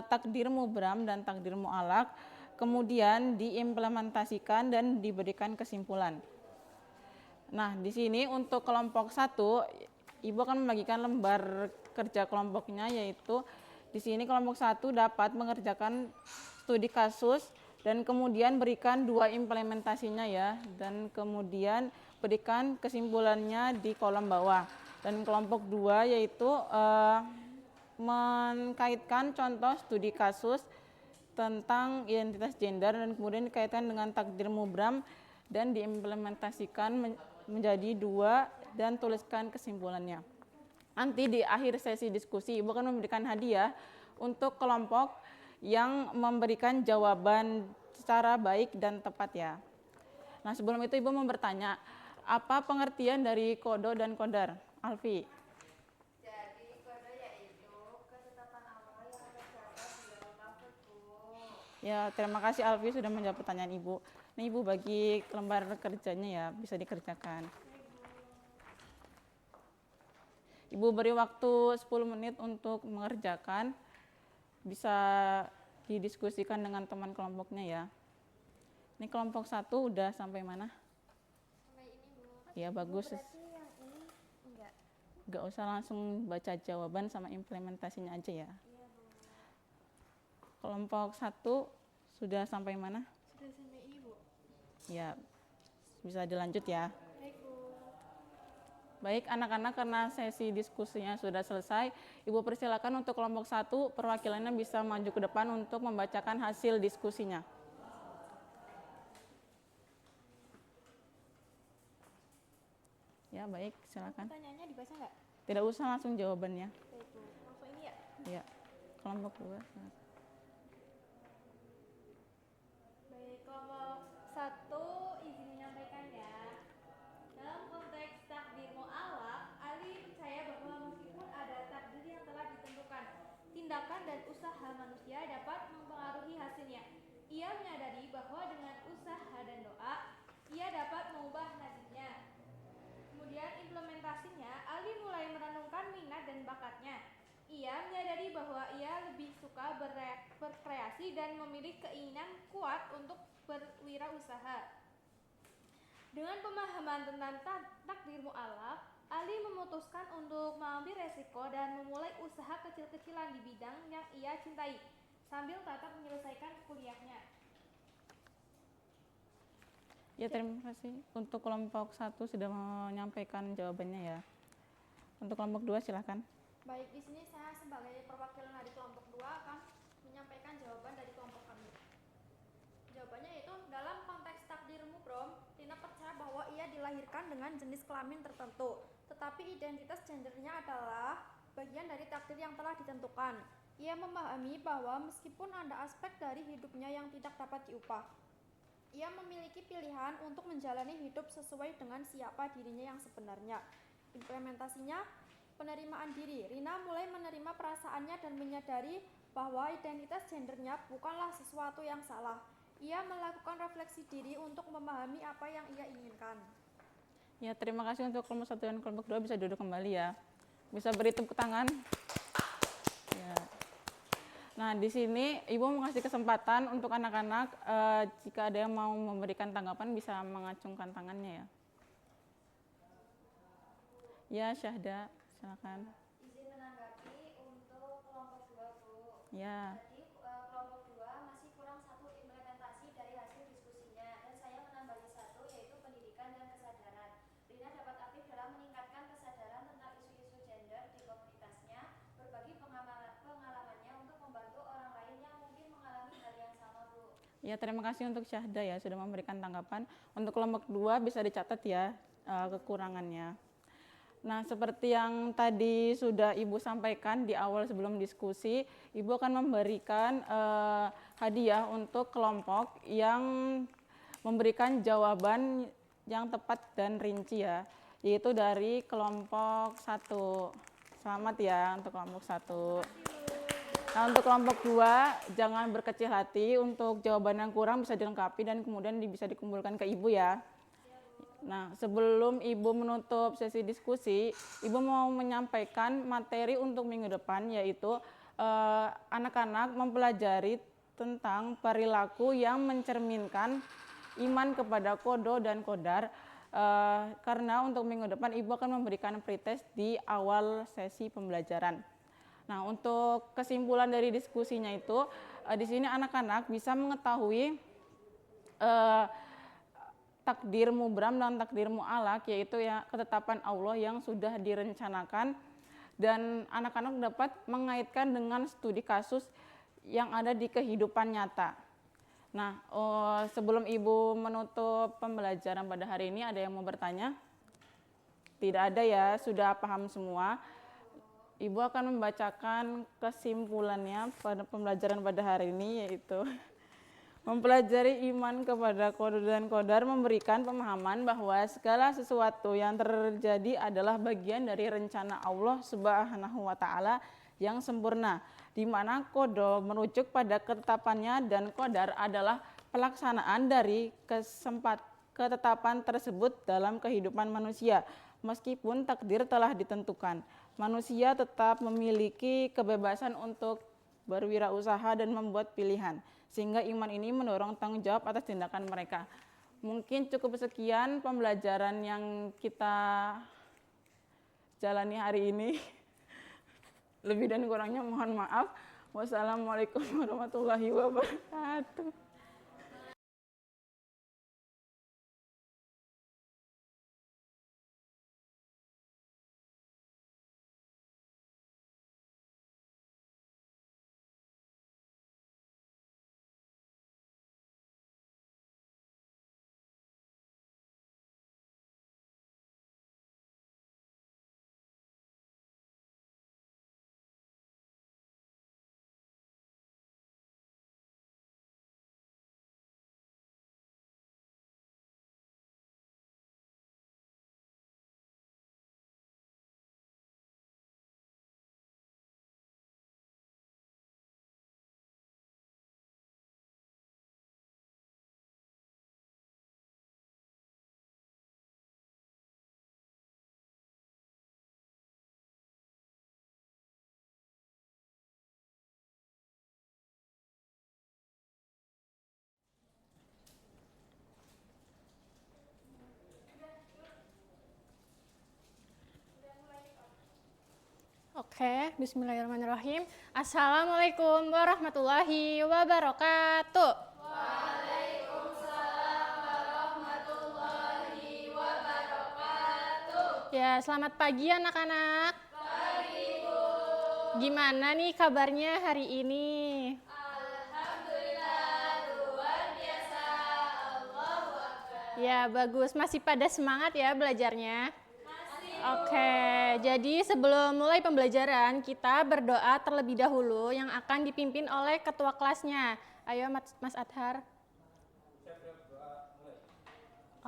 takdir mubram dan takdir mu'alaq, kemudian diimplementasikan dan diberikan kesimpulan. Nah, di sini untuk kelompok 1, Ibu akan membagikan lembar kerja kelompoknya, yaitu di sini kelompok 1 dapat mengerjakan studi kasus dan kemudian berikan 2 implementasinya ya, dan kemudian berikan kesimpulannya di kolom bawah. Dan kelompok 2 yaitu mengkaitkan contoh studi kasus tentang identitas gender dan kemudian dikaitkan dengan takdir mubram dan diimplementasikan menjadi 2 dan tuliskan kesimpulannya. Nanti di akhir sesi diskusi Ibu akan memberikan hadiah untuk kelompok yang memberikan jawaban secara baik dan tepat ya. Nah, sebelum itu Ibu mau bertanya, apa pengertian dari kodo dan kodar? Alfi. Jadi kode yaitu ketetapan Allah yang tercatat di dalam lafaz, Bu. Ya, terima kasih Alfi sudah menjawab pertanyaan Ibu. Ini Ibu bagi lembar kerjanya ya, bisa dikerjakan. Ibu beri waktu 10 menit untuk mengerjakan, bisa didiskusikan dengan teman kelompoknya ya. Ini kelompok 1 udah sampai mana? Sampai ini, Bu. Ya, bagus. Berarti yang ini enggak. Gak usah langsung baca jawaban sama implementasinya aja ya. Iya, Bu. Kelompok 1 sudah sampai mana? Sudah sampai ini, Bu. Ya, bisa dilanjut ya. Baik, Bu. Baik anak-anak, karena sesi diskusinya sudah selesai, Ibu persilakan untuk kelompok 1 perwakilannya bisa maju ke depan untuk membacakan hasil diskusinya. Ya, baik, silakan. Pertanyaannya dibaca nggak? Tidak usah langsung jawabannya. Baik, Bu. Langsung ini ya. Ya, kelompok 2. silakan. Baik, kelompok 1 izin menyampaikan ya. Dalam konteks takdir mu'alaq, Ali percaya bahwa meskipun ada takdir yang telah ditentukan, tindakan dan usaha manusia dapat mempengaruhi hasilnya. Ia menyadari bahwa dengan usaha dan doa, ia dapat mengubah nasibnya. Kemudian implementasinya, Ali mulai merenungkan minat dan bakatnya. Ia menyadari bahwa ia lebih suka berkreasi dan memiliki keinginan kuat untuk berwirausaha. Dengan pemahaman tentang takdir mu'alaq, Ali memutuskan untuk mengambil resiko dan memulai usaha kecil-kecilan di bidang yang ia cintai, sambil tetap menyelesaikan kuliahnya. Ya, terima kasih. Untuk kelompok 1 sudah menyampaikan jawabannya ya. Untuk kelompok 2 silakan. Baik, di sini saya sebagai perwakilan dari kelompok 2 akan menyampaikan jawaban dari kelompok kami. Jawabannya yaitu dalam konteks takdir mubrom, Rina percaya bahwa ia dilahirkan dengan jenis kelamin tertentu, tetapi identitas gendernya adalah bagian dari takdir yang telah ditentukan. Ia memahami bahwa meskipun ada aspek dari hidupnya yang tidak dapat diubah, ia memiliki pilihan untuk menjalani hidup sesuai dengan siapa dirinya yang sebenarnya. Implementasinya, penerimaan diri. Rina mulai menerima perasaannya dan menyadari bahwa identitas gendernya bukanlah sesuatu yang salah. Ia melakukan refleksi diri untuk memahami apa yang ia inginkan. Ya, terima kasih untuk kelompok 1 dan kelompok 2 bisa duduk kembali ya. Bisa beri tepuk tangan. Ya. Nah, di sini Ibu mengasih kesempatan untuk anak-anak jika ada yang mau memberikan tanggapan bisa mengacungkan tangannya ya. Ya, Syahda, silakan. Izin menanggapi untuk kelompok 2, Bu. Ya. Jadi kelompok 2 masih kurang 1 implementasi dari hasil diskusinya, dan saya menambahi 1 yaitu pendidikan dan kesadaran. Rina dapat aktif dalam meningkatkan kesadaran tentang isu-isu gender di komunitasnya, berbagi pengalamannya untuk membantu orang lain yang mungkin mengalami hal yang sama, Bu. Ya, terima kasih untuk Syahda ya sudah memberikan tanggapan. Untuk kelompok 2 bisa dicatat ya kekurangannya. Nah, seperti yang tadi sudah Ibu sampaikan di awal sebelum diskusi, Ibu akan memberikan hadiah untuk kelompok yang memberikan jawaban yang tepat dan rinci ya, yaitu dari kelompok 1. Selamat ya untuk kelompok 1. Nah, untuk kelompok 2, jangan berkecil hati. Untuk jawaban yang kurang bisa dilengkapi dan kemudian bisa dikumpulkan ke Ibu ya. Nah, sebelum Ibu menutup sesi diskusi, Ibu mau menyampaikan materi untuk minggu depan, yaitu anak-anak mempelajari tentang perilaku yang mencerminkan iman kepada kodo dan kodar. Karena untuk minggu depan Ibu akan memberikan pretest di awal sesi pembelajaran. Nah, untuk kesimpulan dari diskusinya itu, di sini anak-anak bisa mengetahui takdir mubram dan takdir mu'alak, yaitu ya ketetapan Allah yang sudah direncanakan, dan anak-anak dapat mengaitkan dengan studi kasus yang ada di kehidupan nyata. Nah, sebelum Ibu menutup pembelajaran pada hari ini, ada yang mau bertanya? Tidak ada ya, sudah paham semua. Ibu akan membacakan kesimpulannya pada pembelajaran pada hari ini, yaitu mempelajari iman kepada qada dan qadar memberikan pemahaman bahwa segala sesuatu yang terjadi adalah bagian dari rencana Allah Subhanahu wa taala yang sempurna, di mana qada merujuk pada ketetapannya dan qadar adalah pelaksanaan dari ketetapan tersebut dalam kehidupan manusia. Meskipun takdir telah ditentukan, manusia tetap memiliki kebebasan untuk berwirausaha dan membuat pilihan, sehingga iman ini mendorong tanggung jawab atas tindakan mereka. Mungkin cukup sekian pembelajaran yang kita jalani hari ini. Lebih dan kurangnya mohon maaf. Wassalamualaikum warahmatullahi wabarakatuh. Oke, bismillahirrahmanirrahim. Assalamualaikum warahmatullahi wabarakatuh. Waalaikumsalam warahmatullahi wabarakatuh. Ya, selamat pagi anak-anak. Pagi, Bu. Gimana nih kabarnya hari ini? Alhamdulillah, luar biasa. Allahu Akbar. Ya, bagus. Masih pada semangat ya belajarnya? Oke, jadi sebelum mulai pembelajaran, kita berdoa terlebih dahulu yang akan dipimpin oleh ketua kelasnya. Ayo Mas Adhar.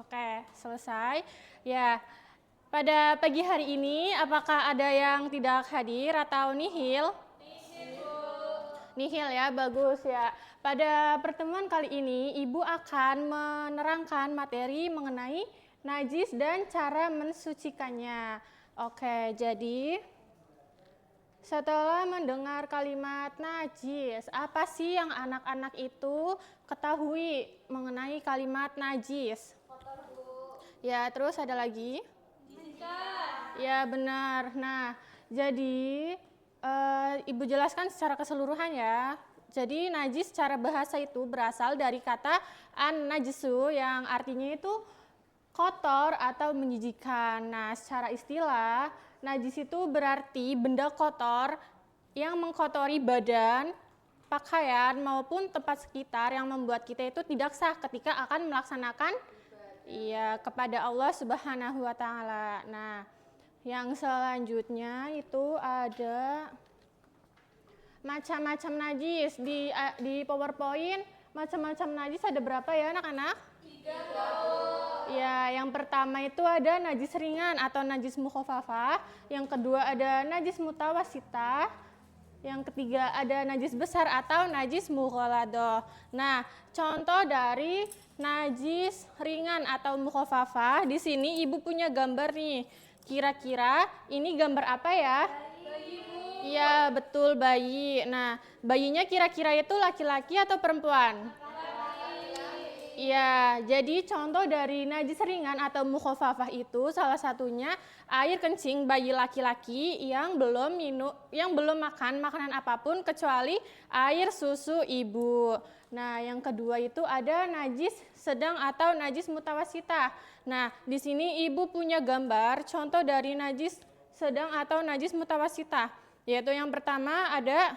Oke, selesai. Ya, pada pagi hari ini apakah ada yang tidak hadir atau nihil? Nihil ya, bagus ya. Pada pertemuan kali ini, Ibu akan menerangkan materi mengenai najis dan cara mensucikannya. Oke, jadi setelah mendengar kalimat najis, apa sih yang anak-anak itu ketahui mengenai kalimat najis? Kotor, Bu. Ya, terus ada lagi? Jika. Ya, benar. Nah, jadi Ibu jelaskan secara keseluruhan ya. Jadi najis secara bahasa itu berasal dari kata an-najsu yang artinya itu kotor atau menjijikan. Nah, secara istilah, najis itu berarti benda kotor yang mengkotori badan, pakaian, maupun tempat sekitar yang membuat kita itu tidak sah ketika akan melaksanakan kepada Allah Subhanahu wa taala. Nah, yang selanjutnya itu ada macam-macam najis di PowerPoint. Macam-macam najis ada berapa ya anak-anak? 3. Ya, yang pertama itu ada najis ringan atau najis mukhafafah. Yang kedua ada najis mutawasitah. Yang ketiga ada najis besar atau najis mughaladah. Nah, contoh dari najis ringan atau mukhafafah, di sini Ibu punya gambar nih. Kira-kira ini gambar apa ya? Iya, betul, bayi. Nah, bayinya kira-kira itu laki-laki atau perempuan? Iya, jadi contoh dari najis ringan atau mukhafafah itu salah satunya air kencing bayi laki-laki yang belum makan makanan apapun kecuali air susu ibu. Nah, yang kedua itu ada najis sedang atau najis mutawasitah. Nah, di sini ibu punya gambar contoh dari najis sedang atau najis mutawasitah. Yaitu yang pertama ada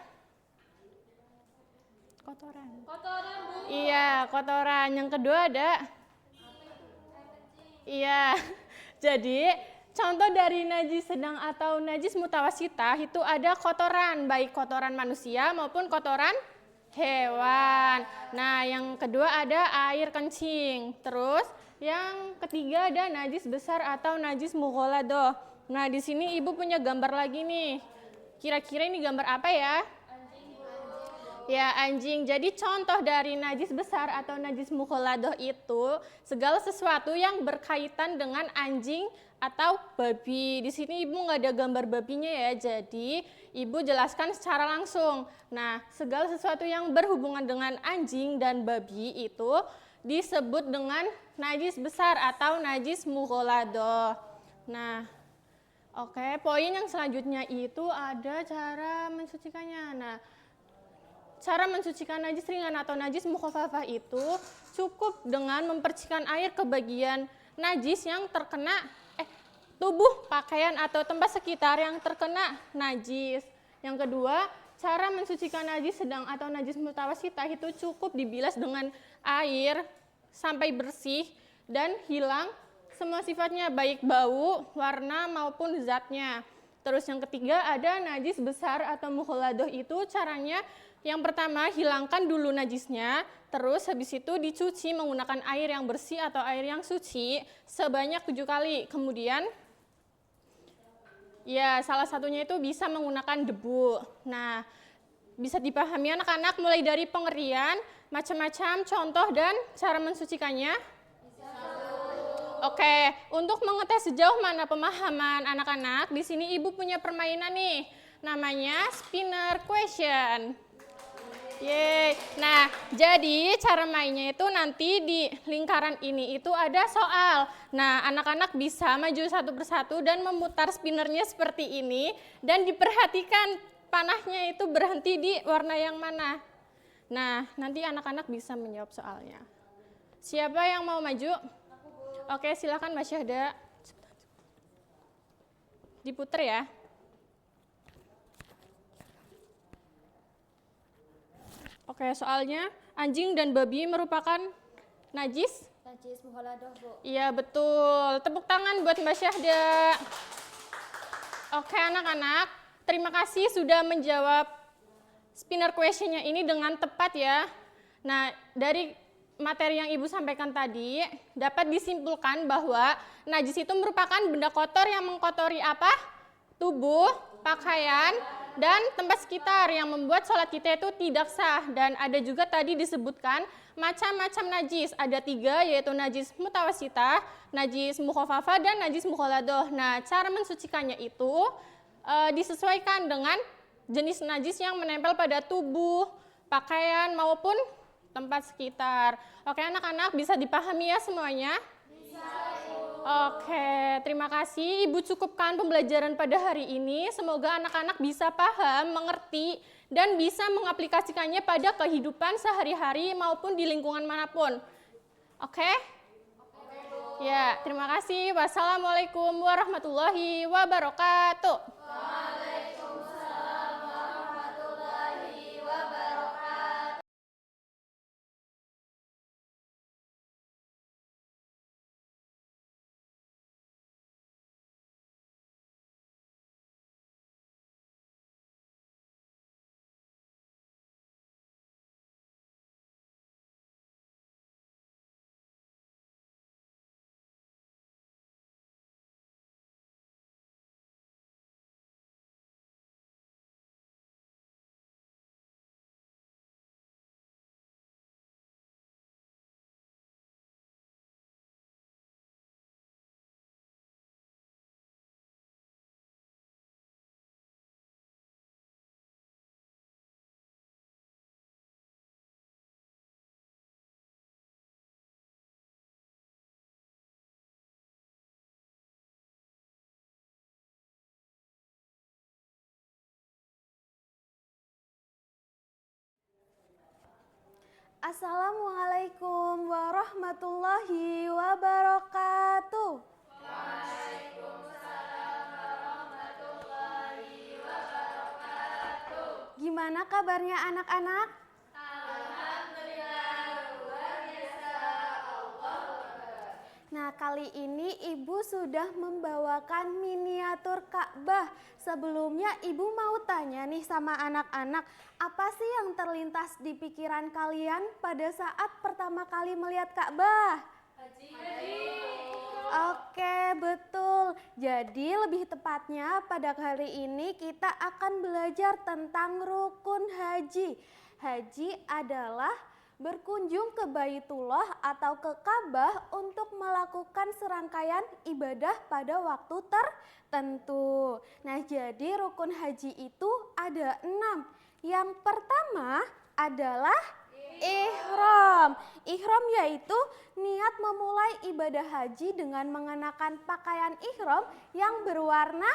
kotoran. Kotoran, Bu. Iya, kotoran. Yang kedua ada iya. Jadi, contoh dari najis sedang atau najis mutawasitah itu ada kotoran, baik kotoran manusia maupun kotoran hewan. Nah, yang kedua ada air kencing. Terus, yang ketiga ada najis besar atau najis mughaladah. Nah, di sini Ibu punya gambar lagi nih. Kira-kira ini gambar apa ya? Ya, anjing. Jadi contoh dari najis besar atau najis mughaladah itu segala sesuatu yang berkaitan dengan anjing atau babi. Di sini Ibu nggak ada gambar babinya ya, jadi Ibu jelaskan secara langsung. Nah, segala sesuatu yang berhubungan dengan anjing dan babi itu disebut dengan najis besar atau najis mughaladah. Nah, oke, poin yang selanjutnya itu ada cara mensucikannya. Nah, cara mensucikan najis ringan atau najis mukhafafah itu cukup dengan mempercikan air ke bagian najis yang terkena tubuh, pakaian atau tempat sekitar yang terkena najis. Yang kedua, cara mensucikan najis sedang atau najis mutawasitah itu cukup dibilas dengan air sampai bersih dan hilang semua sifatnya, baik bau, warna maupun zatnya. Terus yang ketiga ada najis besar atau mughaladah itu caranya yang pertama hilangkan dulu najisnya, terus habis itu dicuci menggunakan air yang bersih atau air yang suci sebanyak 7 kali. Kemudian ya salah satunya itu bisa menggunakan debu. Nah, bisa dipahami anak-anak mulai dari pengertian, macam-macam contoh dan cara mensucikannya. Oke, untuk mengetes sejauh mana pemahaman anak-anak, di sini Ibu punya permainan nih, namanya spinner question. Yeay. Nah, jadi cara mainnya itu nanti di lingkaran ini itu ada soal. Nah, anak-anak bisa maju satu persatu dan memutar spinnernya seperti ini dan diperhatikan panahnya itu berhenti di warna yang mana. Nah, nanti anak-anak bisa menjawab soalnya. Siapa yang mau maju? Oke, silakan Mbak Syahda. Diputer ya. Oke, soalnya anjing dan babi merupakan najis? Najis mughaladah, Bu. Iya, betul. Tepuk tangan buat Mbak Syahda. Oke, anak-anak, terima kasih sudah menjawab spinner question-nya ini dengan tepat ya. Nah, dari materi yang Ibu sampaikan tadi dapat disimpulkan bahwa najis itu merupakan benda kotor yang mengkotori apa? Tubuh, pakaian, dan tempat sekitar yang membuat sholat kita itu tidak sah. Dan ada juga tadi disebutkan macam-macam najis. Ada 3 yaitu najis mutawasitah, najis mukhafafah, dan najis mughaladah. Nah, cara mensucikannya itu disesuaikan dengan jenis najis yang menempel pada tubuh, pakaian, maupun tempat sekitar. Oke, anak-anak bisa dipahami ya semuanya? Bisa, Bu. Oke, terima kasih. Ibu cukupkan pembelajaran pada hari ini. Semoga anak-anak bisa paham, mengerti, dan bisa mengaplikasikannya pada kehidupan sehari-hari maupun di lingkungan manapun. Oke? Oke, Bu. Ya, terima kasih. Wassalamualaikum warahmatullahi wabarakatuh. Assalamualaikum warahmatullahi wabarakatuh. Gimana kabarnya anak-anak? Nah, kali ini Ibu sudah membawakan miniatur Ka'bah. Sebelumnya Ibu mau tanya nih sama anak-anak, apa sih yang terlintas di pikiran kalian pada saat pertama kali melihat Ka'bah? Oke, betul. Jadi lebih tepatnya pada hari ini kita akan belajar tentang rukun haji. Haji adalah berkunjung ke Baitullah atau ke Ka'bah untuk melakukan serangkaian ibadah pada waktu tertentu. Nah, jadi rukun haji itu ada 6. Yang pertama adalah ihram. Ihram yaitu niat memulai ibadah haji dengan mengenakan pakaian ihram yang berwarna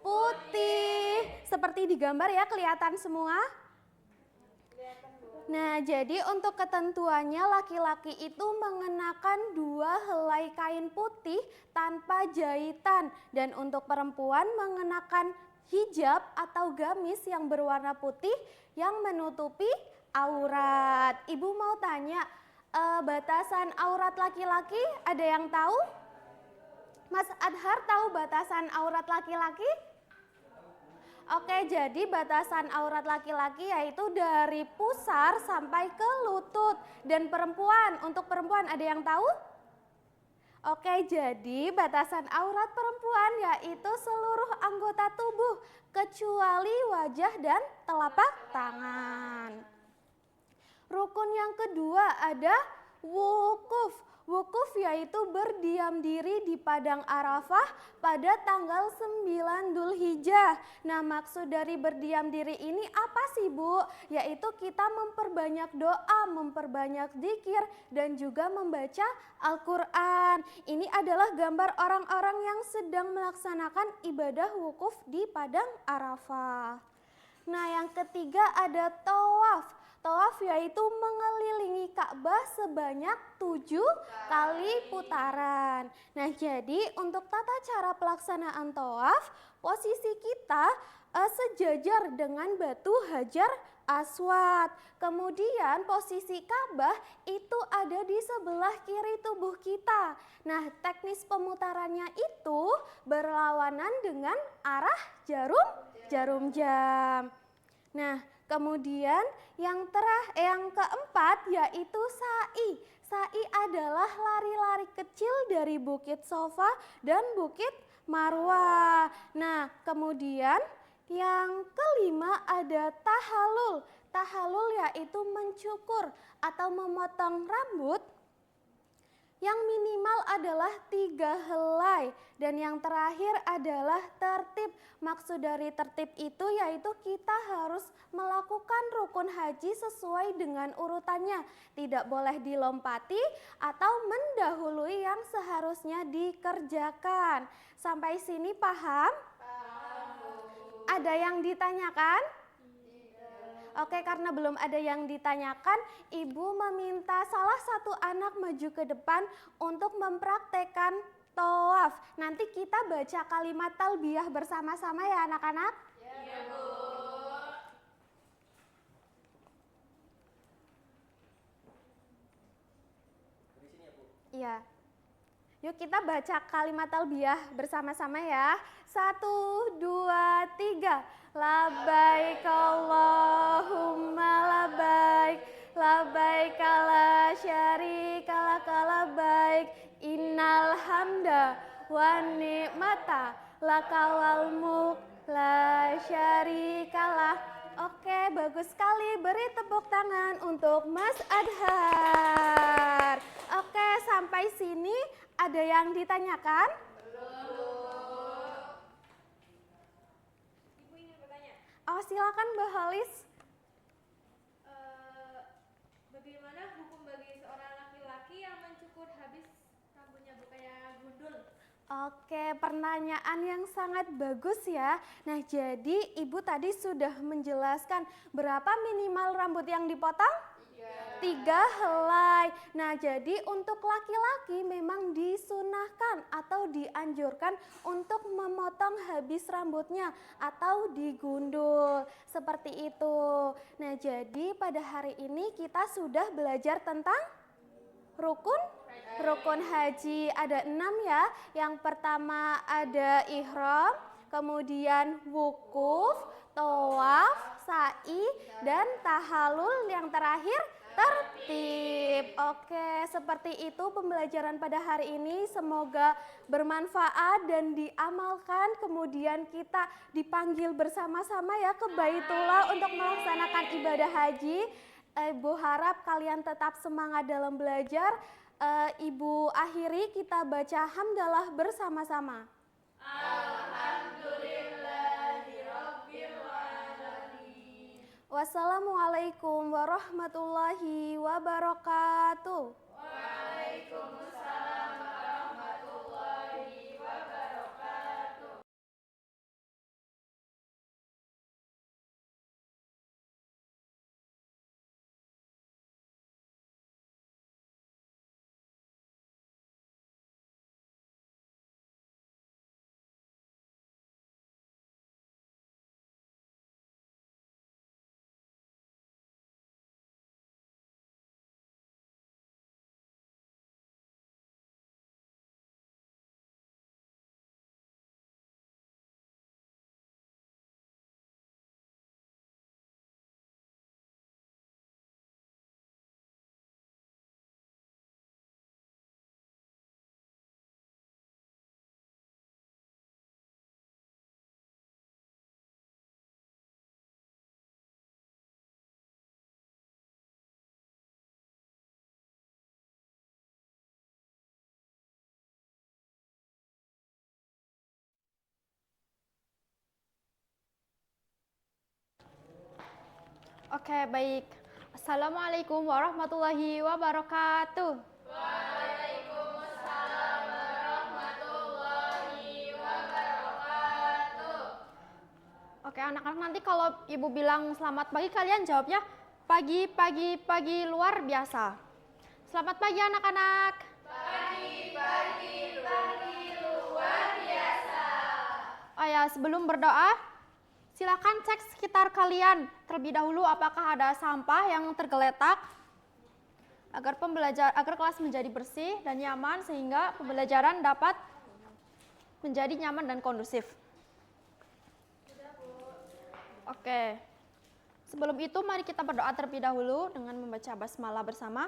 putih. Seperti di gambar ya, kelihatan semua? Nah, jadi untuk ketentuannya laki-laki itu mengenakan 2 helai kain putih tanpa jahitan. Dan untuk perempuan mengenakan hijab atau gamis yang berwarna putih yang menutupi aurat. Ibu mau tanya, batasan aurat laki-laki ada yang tahu? Mas Adhar tahu batasan aurat laki-laki? Oke, jadi batasan aurat laki-laki yaitu dari pusar sampai ke lutut. Dan perempuan, untuk perempuan ada yang tahu? Oke, jadi batasan aurat perempuan yaitu seluruh anggota tubuh kecuali wajah dan telapak tangan. Rukun yang kedua ada wukuf. Wukuf yaitu berdiam diri di Padang Arafah pada tanggal 9 Dzulhijjah. Nah, maksud dari berdiam diri ini apa sih, Bu? Yaitu kita memperbanyak doa, memperbanyak zikir, dan juga membaca Al-Quran. Ini adalah gambar orang-orang yang sedang melaksanakan ibadah wukuf di Padang Arafah. Nah, yang ketiga ada tawaf. Tawaf yaitu mengelilingi Ka'bah sebanyak 7 kali putaran. Nah, jadi untuk tata cara pelaksanaan tawaf, posisi kita sejajar dengan batu Hajar Aswad. Kemudian posisi Ka'bah itu ada di sebelah kiri tubuh kita. Nah, teknis pemutarannya itu berlawanan dengan arah jarum jam. Nah, kemudian yang keempat yaitu sa'i. Sa'i adalah lari-lari kecil dari Bukit Sofa dan Bukit Marwah. Nah, kemudian yang kelima ada tahallul. Tahallul yaitu mencukur atau memotong rambut yang minimal adalah 3 helai. Dan yang terakhir adalah tertib. Maksud dari tertib itu yaitu kita harus melakukan rukun haji sesuai dengan urutannya. Tidak boleh dilompati atau mendahului yang seharusnya dikerjakan. Sampai sini paham? Ada yang ditanyakan? Oke, karena belum ada yang ditanyakan, Ibu meminta salah satu anak maju ke depan untuk mempraktekkan tawaf. Nanti kita baca kalimat talbiyah bersama-sama ya anak-anak? Iya, Bu. Iya. Yuk kita baca kalimat talbiyah bersama-sama ya. 1, 2, 3. Labbaik Allahumma labbaik. Labbaik la syarika laka labbaik. Innal hamda wan ni'mata laka wal mulk la syarikalah. Oke, bagus sekali. Beri tepuk tangan untuk Mas Adhar. Oke, sampai sini ada yang ditanyakan? Ibu ingin bertanya. Oh, silakan Mbak Halis. Bagaimana hukum bagi seorang laki-laki yang mencukur habis rambutnya, Bu, kayak gundul? Oke, pertanyaan yang sangat bagus ya. Nah, jadi Ibu tadi sudah menjelaskan berapa minimal rambut yang dipotong? 3 helai. Nah, jadi untuk laki-laki memang disunahkan atau dianjurkan untuk memotong habis rambutnya atau digundul seperti itu. Nah, jadi pada hari ini kita sudah belajar tentang rukun haji. Ada 6 ya. Yang pertama ada ihram, kemudian wukuf, tawaf, sa'i, dan tahalul. Yang terakhir tertib. Oke, seperti itu pembelajaran pada hari ini. Semoga bermanfaat dan diamalkan. Kemudian kita dipanggil bersama-sama ya ke Baitullah untuk melaksanakan ibadah haji. Ibu harap kalian tetap semangat dalam belajar. Ibu akhiri kita baca hamdalah bersama-sama. Wassalamualaikum warahmatullahi wabarakatuh. Oke, baik. Assalamualaikum warahmatullahi wabarakatuh. Oke, anak-anak, nanti kalau ibu bilang selamat pagi, kalian jawabnya pagi, pagi, pagi luar biasa. Selamat pagi anak-anak. Pagi, luar biasa. Oh ya, sebelum berdoa, silakan cek sekitar kalian terlebih dahulu apakah ada sampah yang tergeletak agar kelas menjadi bersih dan nyaman sehingga pembelajaran dapat menjadi nyaman dan kondusif. Oke. Sebelum itu mari kita berdoa terlebih dahulu dengan membaca basmalah bersama.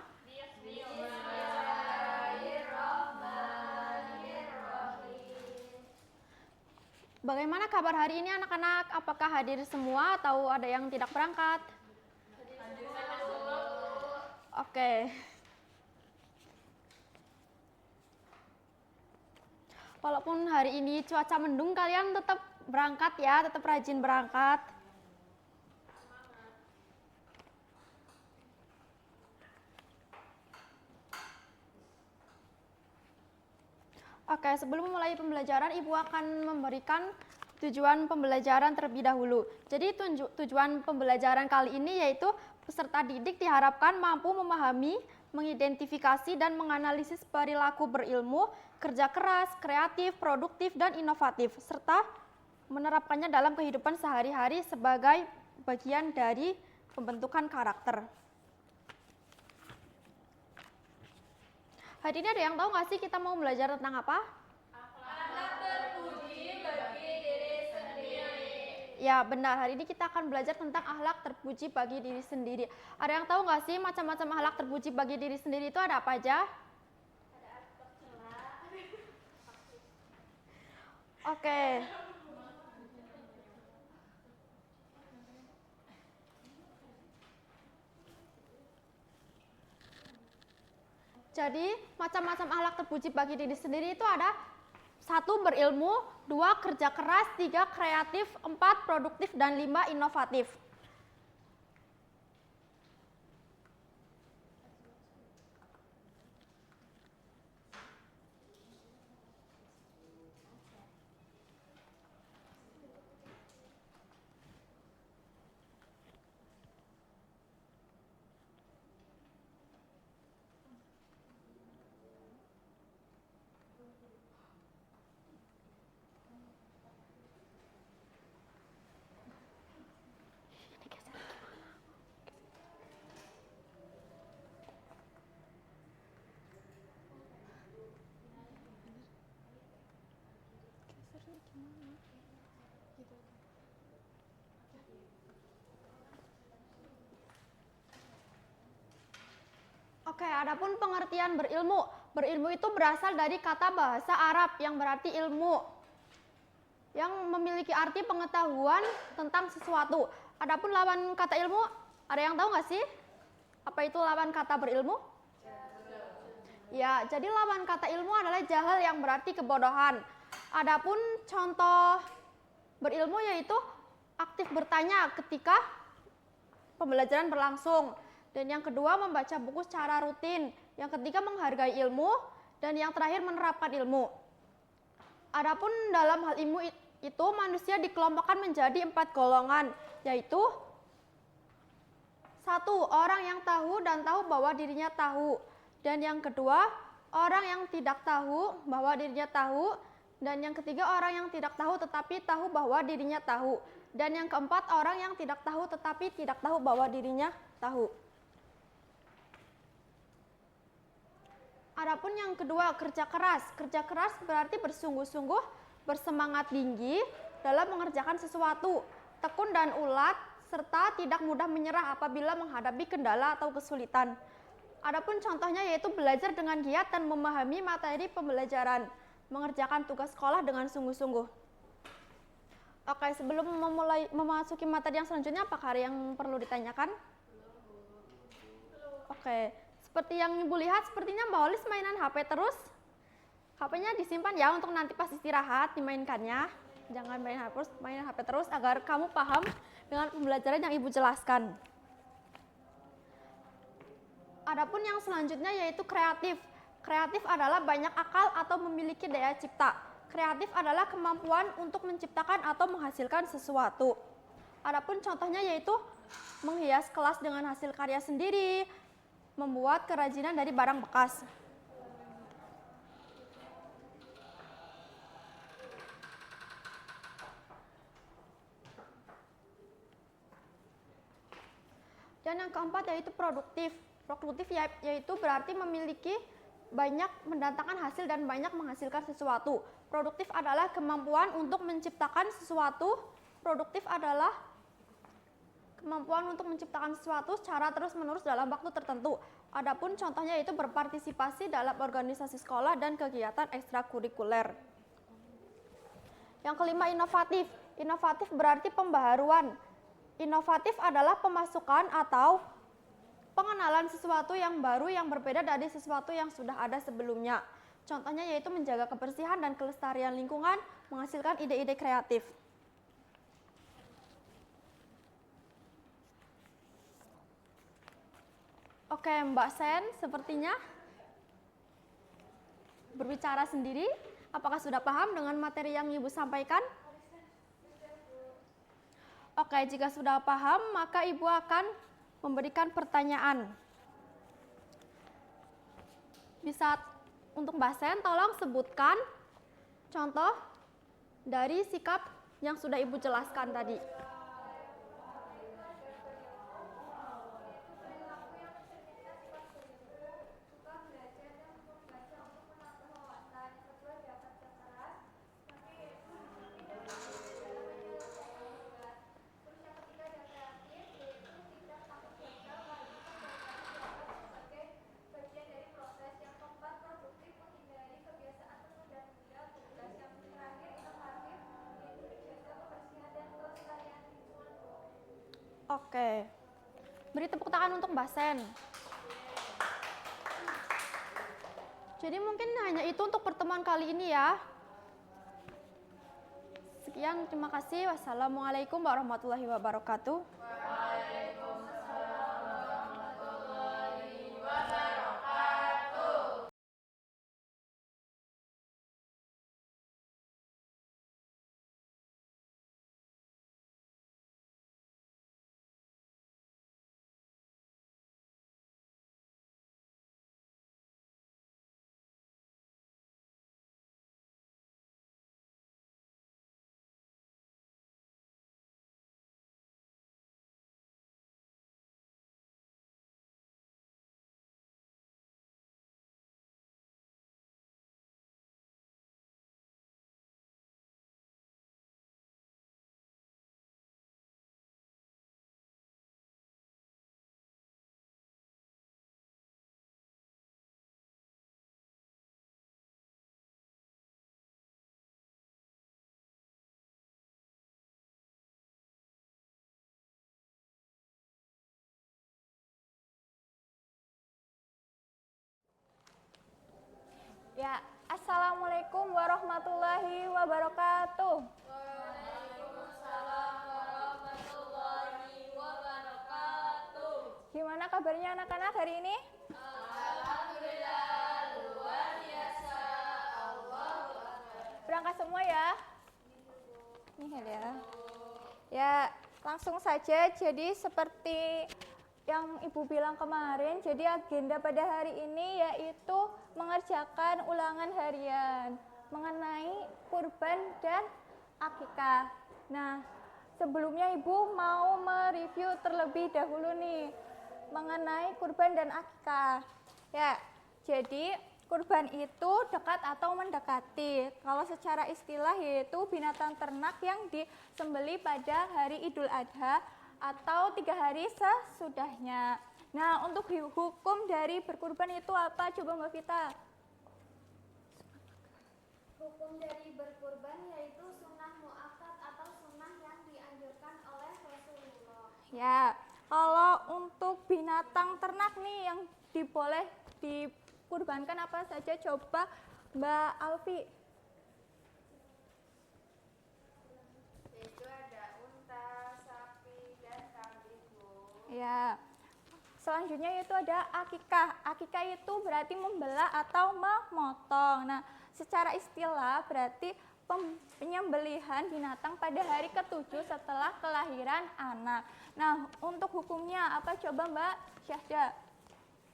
Bagaimana kabar hari ini anak-anak? Apakah hadir semua atau ada yang tidak berangkat? Oke. Walaupun hari ini cuaca mendung, kalian tetap berangkat ya, tetap rajin berangkat. Oke, sebelum memulai pembelajaran, Ibu akan memberikan tujuan pembelajaran terlebih dahulu. Jadi tujuan pembelajaran kali ini yaitu peserta didik diharapkan mampu memahami, mengidentifikasi, dan menganalisis perilaku berilmu, kerja keras, kreatif, produktif, dan inovatif, serta menerapkannya dalam kehidupan sehari-hari sebagai bagian dari pembentukan karakter. Hari ini ada yang tahu nggak sih kita mau belajar tentang apa? Akhlak terpuji bagi diri sendiri. Ya benar, hari ini kita akan belajar tentang akhlak terpuji bagi diri sendiri. Ada yang tahu nggak sih macam-macam akhlak terpuji bagi diri sendiri itu ada apa aja? Oke. Jadi, macam-macam akhlak terpuji bagi diri sendiri itu ada 1. Berilmu, 2. Kerja keras, 3. Kreatif, 4. Produktif, dan 5. Inovatif. Oke, adapun pengertian berilmu. Berilmu itu berasal dari kata bahasa Arab yang berarti ilmu, yang memiliki arti pengetahuan tentang sesuatu. Adapun lawan kata ilmu, ada yang tahu nggak sih? Apa itu lawan kata berilmu? Ya, jadi lawan kata ilmu adalah jahal yang berarti kebodohan. Adapun contoh berilmu yaitu aktif bertanya ketika pembelajaran berlangsung. Dan yang kedua, membaca buku secara rutin. Yang ketiga, menghargai ilmu. Dan yang terakhir, menerapkan ilmu. Adapun dalam hal ilmu itu, manusia dikelompokkan menjadi 4 golongan, yaitu 1. Orang yang tahu dan tahu bahwa dirinya tahu. Dan yang kedua, orang yang tidak tahu bahwa dirinya tahu. Dan yang ketiga, orang yang tidak tahu tetapi tahu bahwa dirinya tahu. Dan yang keempat, orang yang tidak tahu tetapi tidak tahu bahwa dirinya tahu. Adapun yang kedua, kerja keras. Kerja keras berarti bersungguh-sungguh, bersemangat tinggi dalam mengerjakan sesuatu, tekun dan ulat, serta tidak mudah menyerah apabila menghadapi kendala atau kesulitan. Adapun contohnya yaitu belajar dengan giat dan memahami materi pembelajaran, mengerjakan tugas sekolah dengan sungguh-sungguh. Oke, sebelum memasuki materi yang selanjutnya, apakah ada yang perlu ditanyakan? Oke, seperti yang Ibu lihat, sepertinya Mbak Olis mainan HP terus. HP-nya disimpan ya untuk nanti pas istirahat dimainkannya. Jangan main HP terus agar kamu paham dengan pembelajaran yang Ibu jelaskan. Adapun yang selanjutnya yaitu kreatif. Kreatif adalah banyak akal atau memiliki daya cipta. Kreatif adalah kemampuan untuk menciptakan atau menghasilkan sesuatu. Adapun contohnya yaitu menghias kelas dengan hasil karya sendiri, membuat kerajinan dari barang bekas. Dan yang keempat yaitu produktif. Produktif yaitu berarti memiliki banyak mendatangkan hasil dan banyak menghasilkan sesuatu. Produktif adalah kemampuan untuk menciptakan sesuatu. Produktif adalah kemampuan untuk menciptakan sesuatu secara terus-menerus dalam waktu tertentu. Adapun contohnya yaitu berpartisipasi dalam organisasi sekolah dan kegiatan ekstrakurikuler. Yang kelima, inovatif. Inovatif berarti pembaharuan. Inovatif adalah pemasukan atau pengenalan sesuatu yang baru yang berbeda dari sesuatu yang sudah ada sebelumnya. Contohnya yaitu menjaga kebersihan dan kelestarian lingkungan, menghasilkan ide-ide kreatif. Oke, Mbak Sen sepertinya berbicara sendiri. Apakah sudah paham dengan materi yang Ibu sampaikan? Oke, jika sudah paham, maka Ibu akan memberikan pertanyaan. Bisa untuk Mbak Sen, tolong sebutkan contoh dari sikap yang sudah Ibu jelaskan tadi. Oke, beri tepuk tangan untuk Mbak Sen. Jadi mungkin hanya itu untuk pertemuan kali ini ya. Sekian, terima kasih. Wassalamualaikum warahmatullahi wabarakatuh. Ya, Assalamualaikum warahmatullahi wabarakatuh. Gimana kabarnya anak-anak hari ini? Alhamdulillah, luar biasa. Berangkat semua ya? Nih ya. Ya, langsung saja. Jadi seperti yang Ibu bilang kemarin, jadi agenda pada hari ini yaitu mengerjakan ulangan harian mengenai kurban dan akikah. Nah, sebelumnya Ibu mau mereview terlebih dahulu nih mengenai kurban dan akikah. Ya, jadi kurban itu dekat atau mendekati. Kalau secara istilah yaitu binatang ternak yang disembeli pada hari Idul Adha atau 3 hari sesudahnya. Nah, untuk hukum dari berkurban itu apa? Coba Mbak Vita. Hukum dari berkurban yaitu sunnah muakkad atau sunnah yang dianjurkan oleh Rasulullah. Ya, kalau untuk binatang ternak nih yang boleh dikurbankan apa saja? Coba Mbak Alfi. Itu ada unta, sapi, dan kambing, Bu. Ya. Selanjutnya itu ada akikah. Akikah itu berarti membelah atau memotong. Nah, secara istilah berarti penyembelihan binatang pada hari ke-7 setelah kelahiran anak. Nah, untuk hukumnya apa coba Mbak Syahda?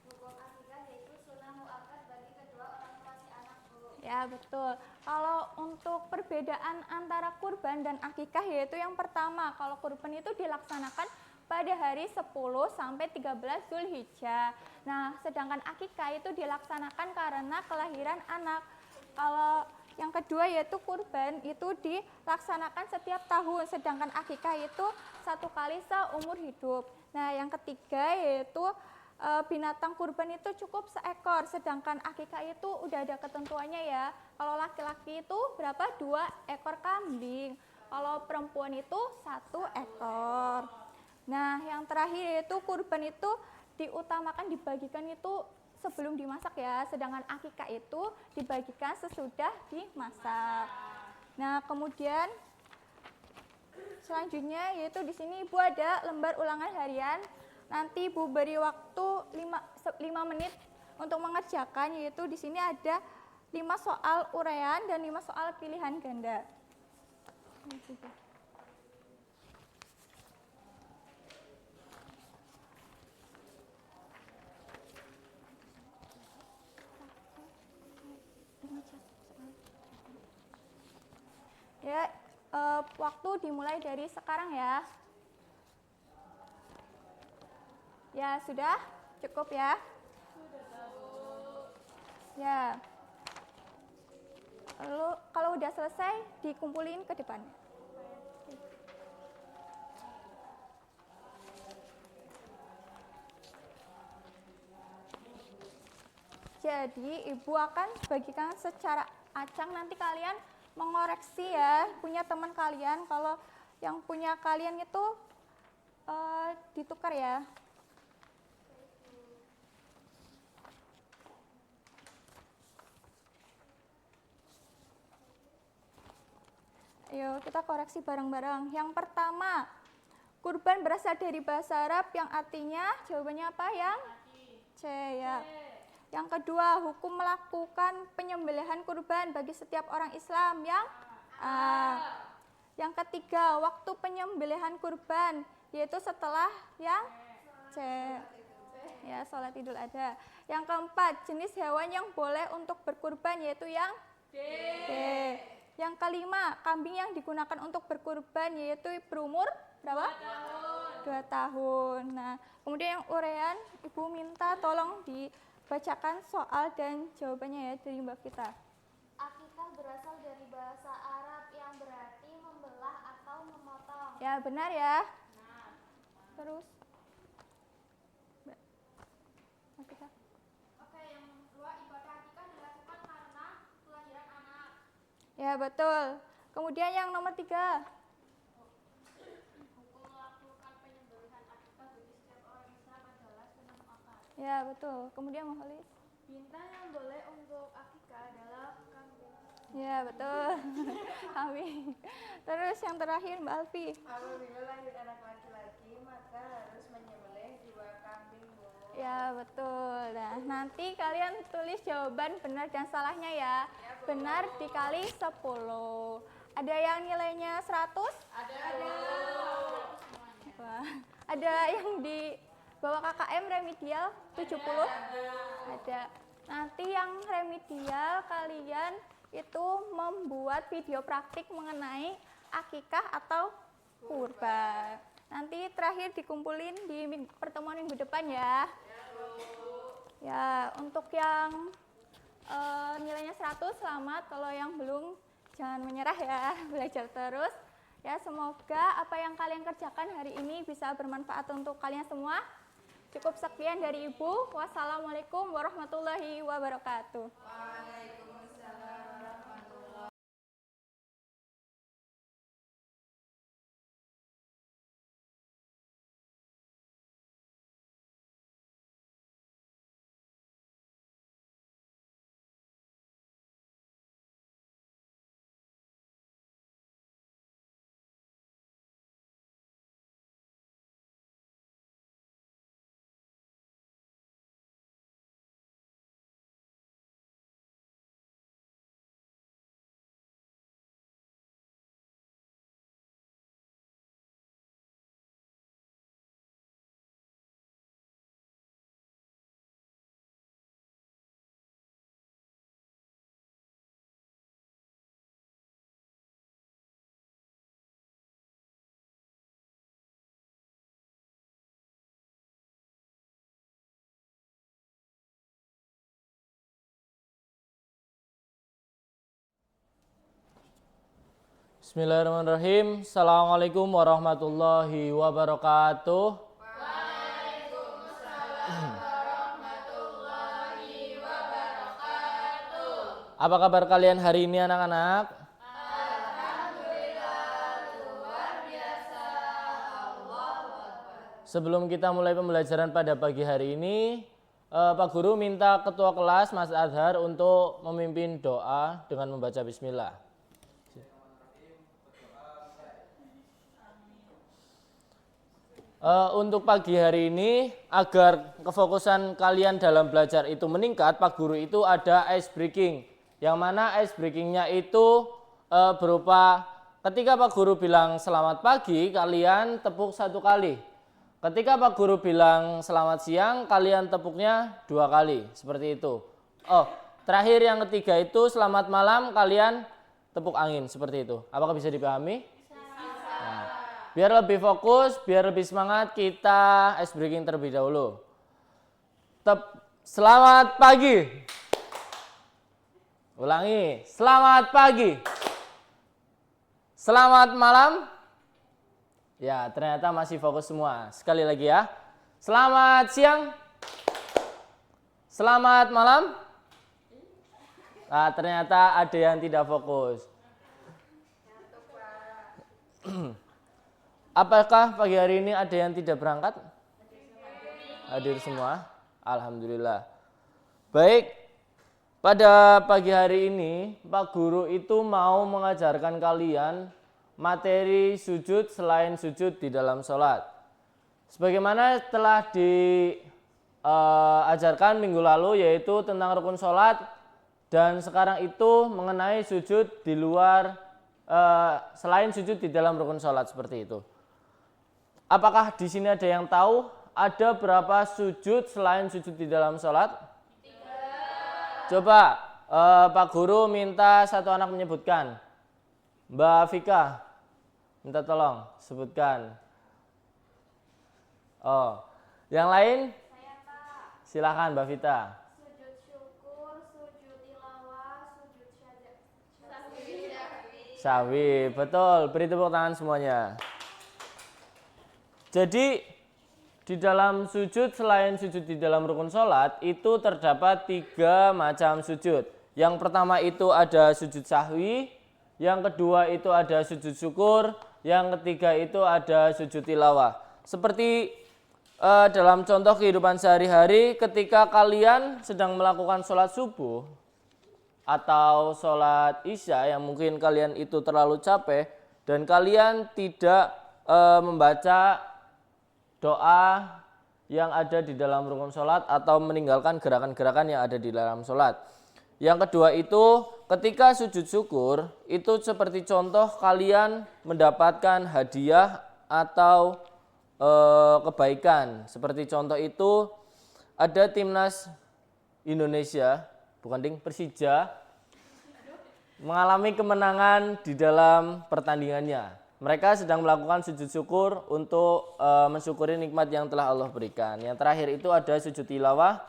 Hukum akikah yaitu sunnah muakkad bagi kedua orang tua si anak, Bu. Ya, betul. Kalau untuk perbedaan antara kurban dan akikah yaitu yang pertama, kalau kurban itu dilaksanakan pada hari 10 sampai 13 Zulhijjah. Nah, sedangkan akikah itu dilaksanakan karena kelahiran anak. Kalau yang kedua yaitu kurban itu dilaksanakan setiap tahun, sedangkan akikah itu 1 kali seumur hidup. Nah, yang ketiga yaitu binatang kurban itu cukup seekor, sedangkan akikah itu udah ada ketentuannya ya. Kalau laki-laki itu berapa? 2 ekor kambing. Kalau perempuan itu 1 ekor. Nah, yang terakhir yaitu kurban itu diutamakan dibagikan itu sebelum dimasak ya, sedangkan akikah itu dibagikan sesudah dimasak. Nah, kemudian selanjutnya yaitu di sini Ibu ada lembar ulangan harian. Nanti Ibu beri waktu 5 menit untuk mengerjakan, yaitu di sini ada 5 soal uraian dan 5 soal pilihan ganda. Ya, waktu dimulai dari sekarang ya. Ya, sudah? Cukup ya? Ya. Lalu kalau udah selesai dikumpulin ke depan. Jadi Ibu akan bagikan secara acak, nanti kalian mengoreksi ya, punya teman kalian. Kalau yang punya kalian itu ditukar ya. Ayo kita koreksi bareng-bareng. Yang pertama, kurban berasal dari bahasa Arab yang artinya jawabannya apa? Yang C ya. Yang kedua, hukum melakukan penyembelihan kurban bagi setiap orang Islam yang A. Yang ketiga, waktu penyembelihan kurban yaitu setelah yang C. Ya, sholat Idul Adha. Yang keempat, jenis hewan yang boleh untuk berkurban yaitu yang D. Yang kelima, kambing yang digunakan untuk berkurban yaitu berumur berapa? 2 tahun. Nah, kemudian yang uraian, Ibu minta tolong dibacakan soal dan jawabannya ya dari Mbak Vita. Akikah berasal dari bahasa Arab yang berarti membelah atau memotong. Ya, benar ya. Terus Mbak Vita. Oke, yang kedua, ibadah akikah dilakukan karena kelahiran anak. Ya, betul. Kemudian yang nomor 3. Hukum melakukan penyembelihan akikah bagi setiap orang Islam adalah sunnah muakkad. Ya, betul. Kemudian Moholis. Bintang yang boleh untuk akikah adalah kambing. Ya, betul. Kambing. Terus yang terakhir Mbak Alfi. Apabila lahir anak laki-laki, maka harus menyembelih 2 kambing, Bu. Ya, betul. Nah, nanti kalian tulis jawaban benar dan salahnya ya. Benar dikali 10. Ada yang nilainya 100? Ada. Wah. Ada yang di bawah KKM remedial 70? Ada. Nanti yang remedial kalian itu membuat video praktik mengenai akikah atau kurban. Nanti terakhir dikumpulin di pertemuan minggu depan ya. Ya, untuk yang nilainya 100 selamat, kalau yang belum jangan menyerah ya, belajar terus. Ya, semoga apa yang kalian kerjakan hari ini bisa bermanfaat untuk kalian semua. Cukup sekian dari Ibu. Wassalamualaikum warahmatullahi wabarakatuh. Bismillahirrahmanirrahim. Assalamualaikum warahmatullahi wabarakatuh. Apa kabar kalian hari ini anak-anak? Sebelum kita mulai pembelajaran pada pagi hari ini, Pak Guru minta ketua kelas Mas Adhar untuk memimpin doa dengan membaca bismillah. Untuk pagi hari ini, agar kefokusan kalian dalam belajar itu meningkat, Pak Guru itu ada ice breaking. Yang mana ice breakingnya itu berupa ketika Pak Guru bilang selamat pagi, kalian tepuk 1 kali. Ketika Pak Guru bilang selamat siang, kalian tepuknya 2 kali. Seperti itu. Oh, terakhir yang ketiga itu selamat malam, kalian tepuk angin. Seperti itu. Apakah bisa dipahami? Biar lebih fokus, biar lebih semangat, kita ice breaking terlebih dahulu. Selamat pagi. Ulangi, selamat pagi. Selamat malam. Ya, ternyata masih fokus semua. Sekali lagi ya. Selamat siang. Selamat malam. Nah, ternyata ada yang tidak fokus. Apakah pagi hari ini ada yang tidak berangkat? Hadir semua? Alhamdulillah. Baik, pada pagi hari ini Pak Guru itu mau mengajarkan kalian materi sujud selain sujud di dalam sholat. Sebagaimana telah diajarkan minggu lalu, yaitu tentang rukun sholat, dan sekarang itu mengenai sujud di luar, selain sujud di dalam rukun sholat, seperti itu. Apakah di sini ada yang tahu ada berapa sujud selain sujud di dalam sholat? 3. Coba Pak Guru minta satu anak menyebutkan. Mbak Vika, minta tolong sebutkan. Oh, yang lain? Saya, Pak. Silakan Mbak Vita. Sujud syukur, sujud tilawah, sujud Sahwi, betul. Beri tepuk tangan semuanya. Jadi di dalam sujud selain sujud di dalam rukun sholat itu terdapat 3 macam sujud. Yang pertama itu ada sujud sahwi, yang kedua itu ada sujud syukur, yang ketiga itu ada sujud tilawah. Seperti dalam contoh kehidupan sehari-hari ketika kalian sedang melakukan sholat subuh atau sholat isya yang mungkin kalian itu terlalu capek dan kalian tidak membaca doa yang ada di dalam rukun sholat atau meninggalkan gerakan-gerakan yang ada di dalam sholat. Yang kedua itu ketika sujud syukur itu seperti contoh kalian mendapatkan hadiah atau kebaikan. Seperti contoh itu ada timnas Indonesia, Persija mengalami kemenangan di dalam pertandingannya. Mereka sedang melakukan sujud syukur untuk mensyukuri nikmat yang telah Allah berikan. Yang terakhir itu ada sujud tilawah.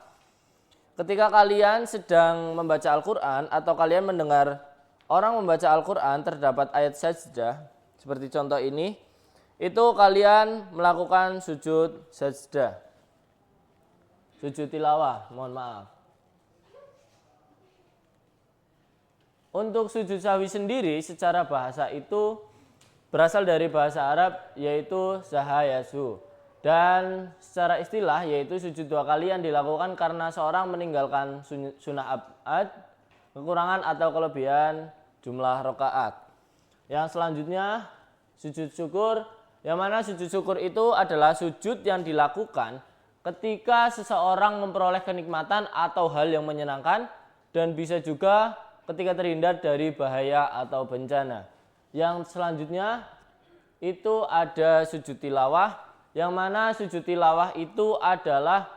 Ketika kalian sedang membaca Al-Quran atau kalian mendengar orang membaca Al-Quran terdapat ayat sajdah, seperti contoh ini, itu kalian melakukan sujud sajdah. Sujud tilawah, mohon maaf. Untuk sujud sahwi sendiri secara bahasa itu berasal dari bahasa Arab yaitu sahayasu. Dan secara istilah yaitu sujud dua kali yang dilakukan karena seorang meninggalkan sunnah abad, kekurangan atau kelebihan jumlah rakaat. Yang selanjutnya sujud syukur, yang mana sujud syukur itu adalah sujud yang dilakukan ketika seseorang memperoleh kenikmatan atau hal yang menyenangkan dan bisa juga ketika terhindar dari bahaya atau bencana. Yang selanjutnya itu ada sujud tilawah, yang mana sujud tilawah itu adalah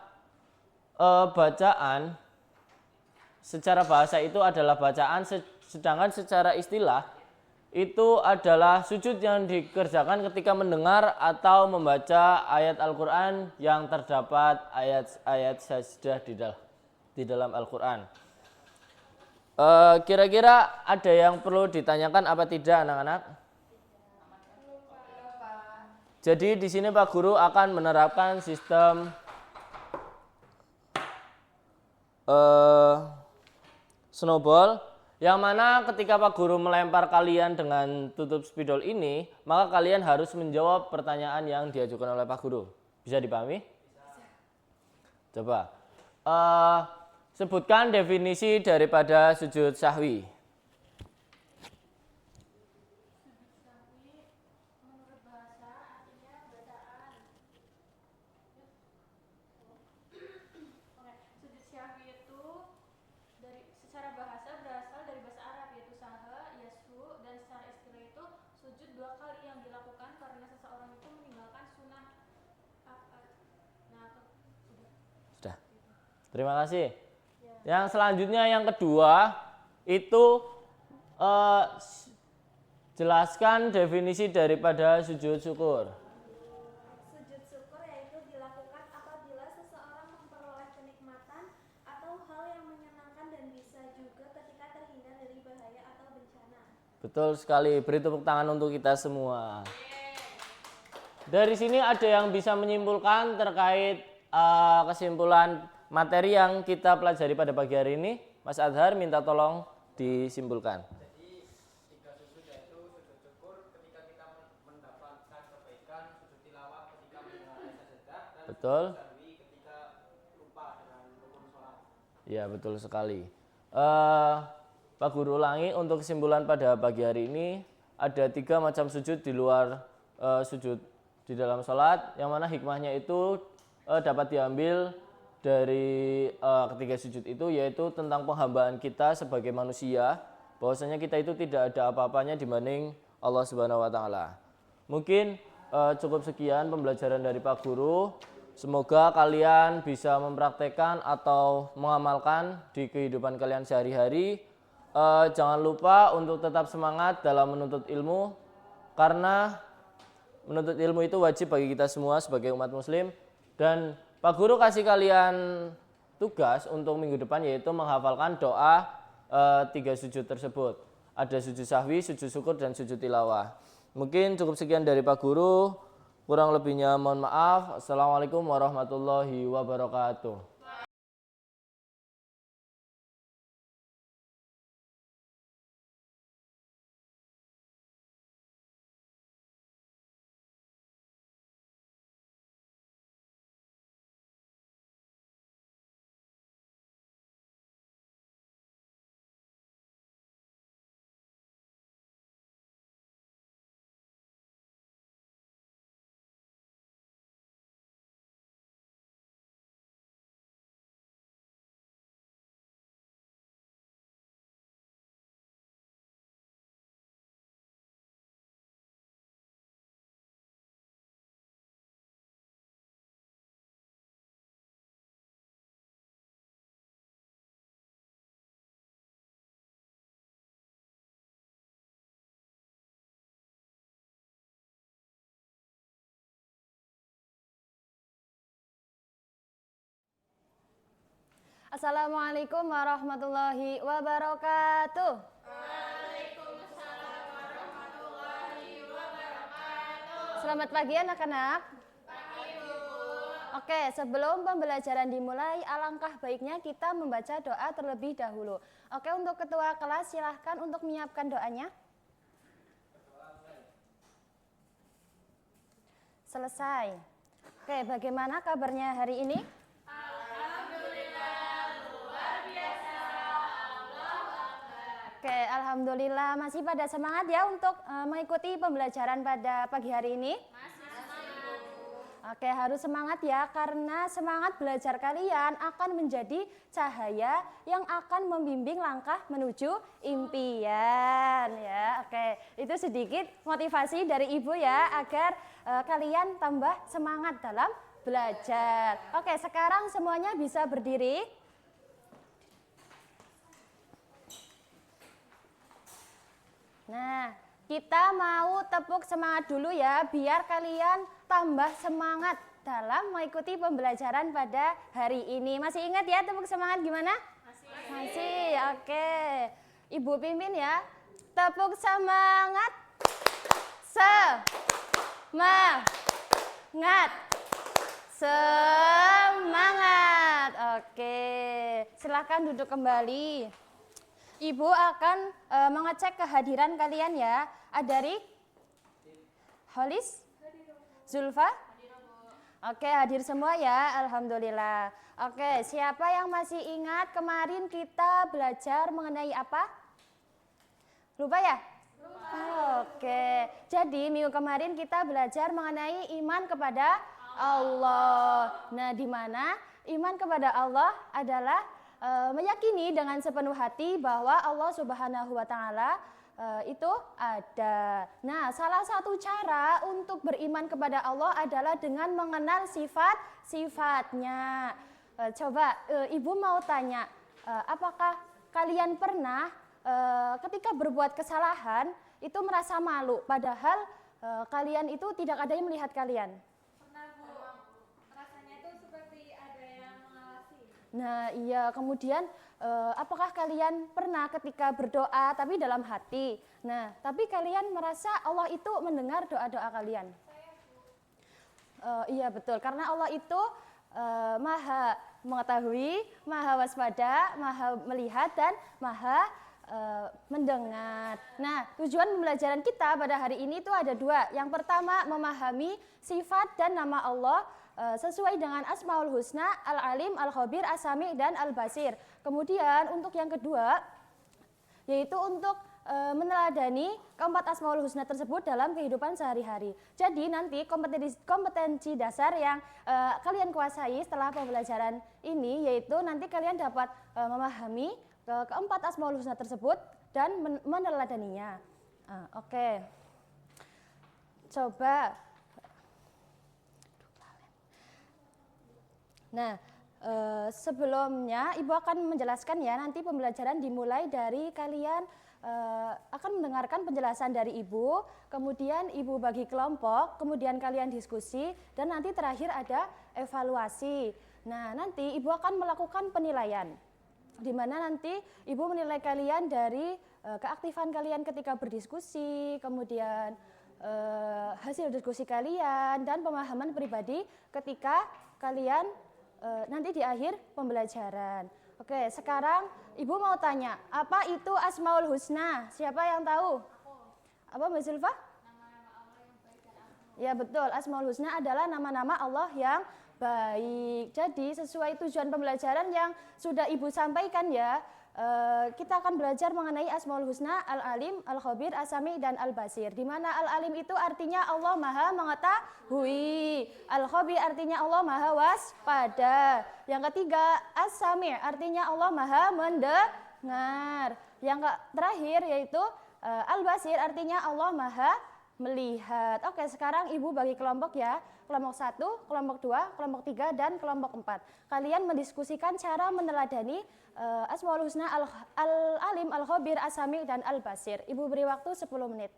bacaan, secara bahasa itu adalah bacaan, sedangkan secara istilah itu adalah sujud yang dikerjakan ketika mendengar atau membaca ayat Al-Quran yang terdapat ayat-ayat sajdah di dalam Al-Quran. Kira-kira ada yang perlu ditanyakan apa tidak anak-anak? Jadi di sini Pak Guru akan menerapkan sistem snowball, yang mana ketika Pak Guru melempar kalian dengan tutup spidol ini, maka kalian harus menjawab pertanyaan yang diajukan oleh Pak Guru. Bisa dipahami? Coba. Sebutkan definisi daripada sujud sahwi. Sujud sahwi itu secara bahasa berasal dari bahasa Arab yaitu saha, yasu, dan secara istilah itu sujud dua kali yang dilakukan karena seseorang itu meninggalkan sunnah abad. Sudah. Terima kasih. Yang selanjutnya yang kedua itu jelaskan definisi daripada sujud syukur. Sujud syukur yaitu dilakukan apabila seseorang memperoleh kenikmatan atau hal yang menyenangkan dan bisa juga ketika terhindar dari bahaya atau bencana. Betul sekali, beri tepuk tangan untuk kita semua. Dari sini ada yang bisa menyimpulkan terkait kesimpulan materi yang kita pelajari pada pagi hari ini. Mas Adhar minta tolong disimpulkan. Jadi tiga sujud yaitu sujud syukur ketika kita mendapatkan kebaikan, sujud tilawah ketika mendengar ayat sajdah, dan Betul. sujud sahwi ketika lupa dengan rukun sholat. Ya, betul sekali. Pak Guru ulangi untuk kesimpulan pada pagi hari ini ada 3 macam sujud di luar sujud di dalam sholat, yang mana hikmahnya itu dapat diambil dari ketiga sujud itu, yaitu tentang penghambaan kita sebagai manusia, bahwasanya kita itu tidak ada apa-apanya dibanding Allah Subhanahu wa taala. Mungkin cukup sekian pembelajaran dari Pak Guru. Semoga kalian bisa mempraktekkan atau mengamalkan di kehidupan kalian sehari-hari. Jangan lupa untuk tetap semangat dalam menuntut ilmu, karena menuntut ilmu itu wajib bagi kita semua sebagai umat muslim. Dan Pak Guru kasih kalian tugas untuk minggu depan, yaitu menghafalkan doa 3 sujud tersebut. Ada sujud sahwi, sujud syukur, dan sujud tilawah. Mungkin cukup sekian dari Pak Guru. Kurang lebihnya mohon maaf. Assalamualaikum warahmatullahi wabarakatuh. Assalamualaikum warahmatullahi wabarakatuh. Selamat pagi anak-anak. Oke, sebelum pembelajaran dimulai, alangkah baiknya kita membaca doa terlebih dahulu. Oke, untuk ketua kelas silahkan untuk menyiapkan doanya. Selesai. Oke, bagaimana kabarnya hari ini? Oke, alhamdulillah masih pada semangat ya untuk mengikuti pembelajaran pada pagi hari ini? Oke, harus semangat ya, karena semangat belajar kalian akan menjadi cahaya yang akan membimbing langkah menuju impian ya. Oke, itu sedikit motivasi dari Ibu ya, agar kalian tambah semangat dalam belajar. Oke, sekarang semuanya bisa berdiri. Nah, kita mau tepuk semangat dulu ya, biar kalian tambah semangat dalam mengikuti pembelajaran pada hari ini. Masih ingat ya tepuk semangat gimana? Masih, oke. Ibu pimpin ya. Tepuk semangat. Semangat. Semangat. Oke, silahkan duduk kembali. Ibu akan mengecek kehadiran kalian ya. Adarik, Holis, Zulfa. Oke, hadir semua ya, alhamdulillah. Oke, siapa yang masih ingat kemarin kita belajar mengenai apa? Lupa ya? Oke, jadi minggu kemarin kita belajar mengenai iman kepada Allah. Nah, di mana iman kepada Allah adalah meyakini dengan sepenuh hati bahwa Allah Subhanahu wa Ta'ala itu ada. Nah, salah satu cara untuk beriman kepada Allah adalah dengan mengenal sifat-sifatnya. Coba Ibu mau tanya, apakah kalian pernah ketika berbuat kesalahan itu merasa malu, padahal kalian itu tidak ada yang melihat kalian? Nah iya, kemudian apakah kalian pernah ketika berdoa tapi dalam hati, nah tapi kalian merasa Allah itu mendengar doa-doa kalian? Iya betul, karena Allah itu maha mengetahui, maha waspada, maha melihat, dan maha mendengar. Nah, tujuan pembelajaran kita pada hari ini itu ada dua. Yang pertama, memahami sifat dan nama Allah sesuai dengan Asmaul Husna, Al-Alim, Al-Khabir, As-Sami, dan Al-Basir. Kemudian untuk yang kedua, yaitu untuk meneladani keempat Asmaul Husna tersebut dalam kehidupan sehari-hari. Jadi nanti kompetensi dasar yang kalian kuasai setelah pembelajaran ini, yaitu nanti kalian dapat memahami keempat Asmaul Husna tersebut dan meneladaninya. Oke. Coba. Nah, sebelumnya Ibu akan menjelaskan ya, nanti pembelajaran dimulai dari kalian akan mendengarkan penjelasan dari Ibu, kemudian Ibu bagi kelompok, kemudian kalian diskusi, dan nanti terakhir ada evaluasi. Nah, nanti Ibu akan melakukan penilaian, di mana nanti Ibu menilai kalian dari keaktifan kalian ketika berdiskusi, kemudian hasil diskusi kalian, dan pemahaman pribadi ketika kalian nanti di akhir pembelajaran. Oke, sekarang Ibu mau tanya, apa itu Asmaul Husna? Siapa yang tahu? Apa Mbak Zulfa? Ya betul, Asmaul Husna adalah nama-nama Allah yang baik. Jadi sesuai tujuan pembelajaran yang sudah Ibu sampaikan ya, kita akan belajar mengenai Asmaul Husna, Al-Alim, Al-Khabir, As-Sami, dan Al-Basir. Di mana Al-Alim itu artinya Allah Maha mengetahui, Al-Khabir artinya Allah Maha waspada. Yang ketiga, As-Sami artinya Allah Maha mendengar. Yang terakhir yaitu Al-Basir artinya Allah Maha melihat. Oke, sekarang Ibu bagi kelompok ya. Kelompok 1, kelompok 2, kelompok 3, dan kelompok 4. Kalian mendiskusikan cara meneladani Asmaul Husna, Al-Alim, Al-Khabir, As-Sami, dan Al-Basir. Ibu beri waktu 10 menit.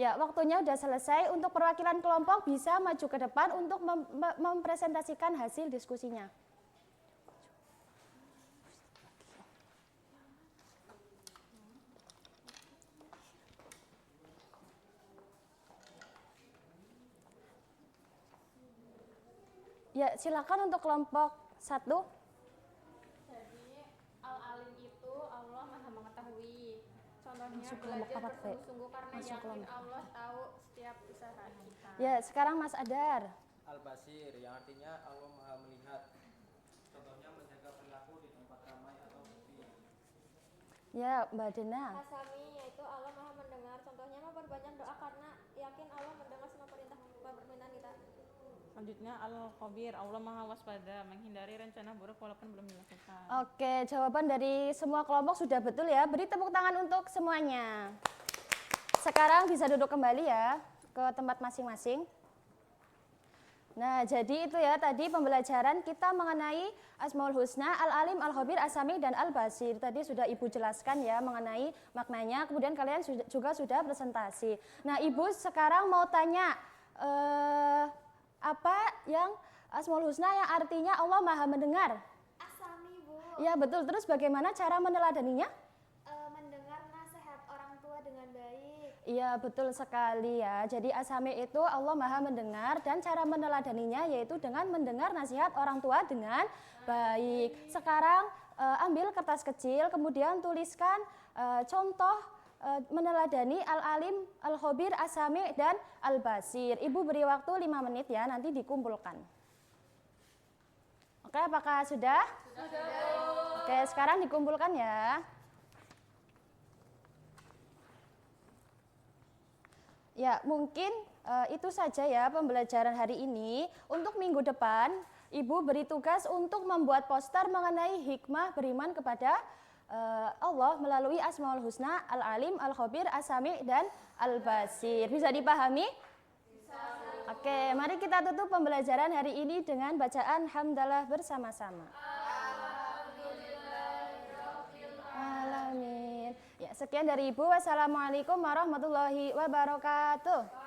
Ya, waktunya sudah selesai. Untuk perwakilan kelompok bisa maju ke depan untuk mempresentasikan hasil diskusinya. Ya, silakan untuk kelompok 1. Jadi Al-Alim itu Allah Maha mengetahui. Contohnya Masuk kelompok belajar 4, Fe. bersungguh-sungguh karena Masuk yakin kelompok. Allah tahu setiap usaha kita. Ya, sekarang Mas Adar. Al-Basir yang artinya Allah Maha melihat. Contohnya menjaga perilaku di tempat ramai atau sepi. Ya, Mbak Dena. Asami yaitu Allah Maha mendengar. Contohnya memperbanyak doa karena yakin Allah mendengar semua permintaan kita. Selanjutnya Al-Khabir, Allah Maha waspada, menghindari rencana buruk walaupun belum dilakukan. Oke, jawaban dari semua kelompok sudah betul ya. Beri tepuk tangan untuk semuanya. Sekarang bisa duduk kembali ya ke tempat masing-masing. Nah, jadi itu ya tadi pembelajaran kita mengenai Asmaul Husna, Al-Alim, Al-Khabir, As-Sami, dan Al-Basir. Tadi sudah Ibu jelaskan ya mengenai maknanya, kemudian kalian juga sudah presentasi. Nah, Ibu sekarang mau tanya, apa yang Asmaul Husna yang artinya Allah Maha mendengar? Asami, Bu. Ya betul, terus bagaimana cara meneladaninya? Mendengar nasihat orang tua dengan baik. Iya betul sekali ya. Jadi Asami itu Allah Maha mendengar dan cara meneladaninya yaitu dengan mendengar nasihat orang tua dengan baik. Sekarang ambil kertas kecil kemudian tuliskan contoh meneladani Al-Alim, Al-Khabir, As-Sami, dan Al-Basir. Ibu beri waktu 5 menit ya, nanti dikumpulkan. Oke, apakah sudah? Sudah. Oke, sekarang dikumpulkan ya. Ya, mungkin itu saja ya pembelajaran hari ini. Untuk minggu depan, Ibu beri tugas untuk membuat poster mengenai hikmah beriman kepada Allah melalui Asmaul Husna, Al-Alim, Al-Khabir, As-Sami, dan Al-Basir. Bisa dipahami? Bisa. Oke, mari kita tutup pembelajaran hari ini dengan bacaan hamdalah bersama-sama. Alamin. Ya, sekian dari Ibu. Wassalamualaikum warahmatullahi wabarakatuh.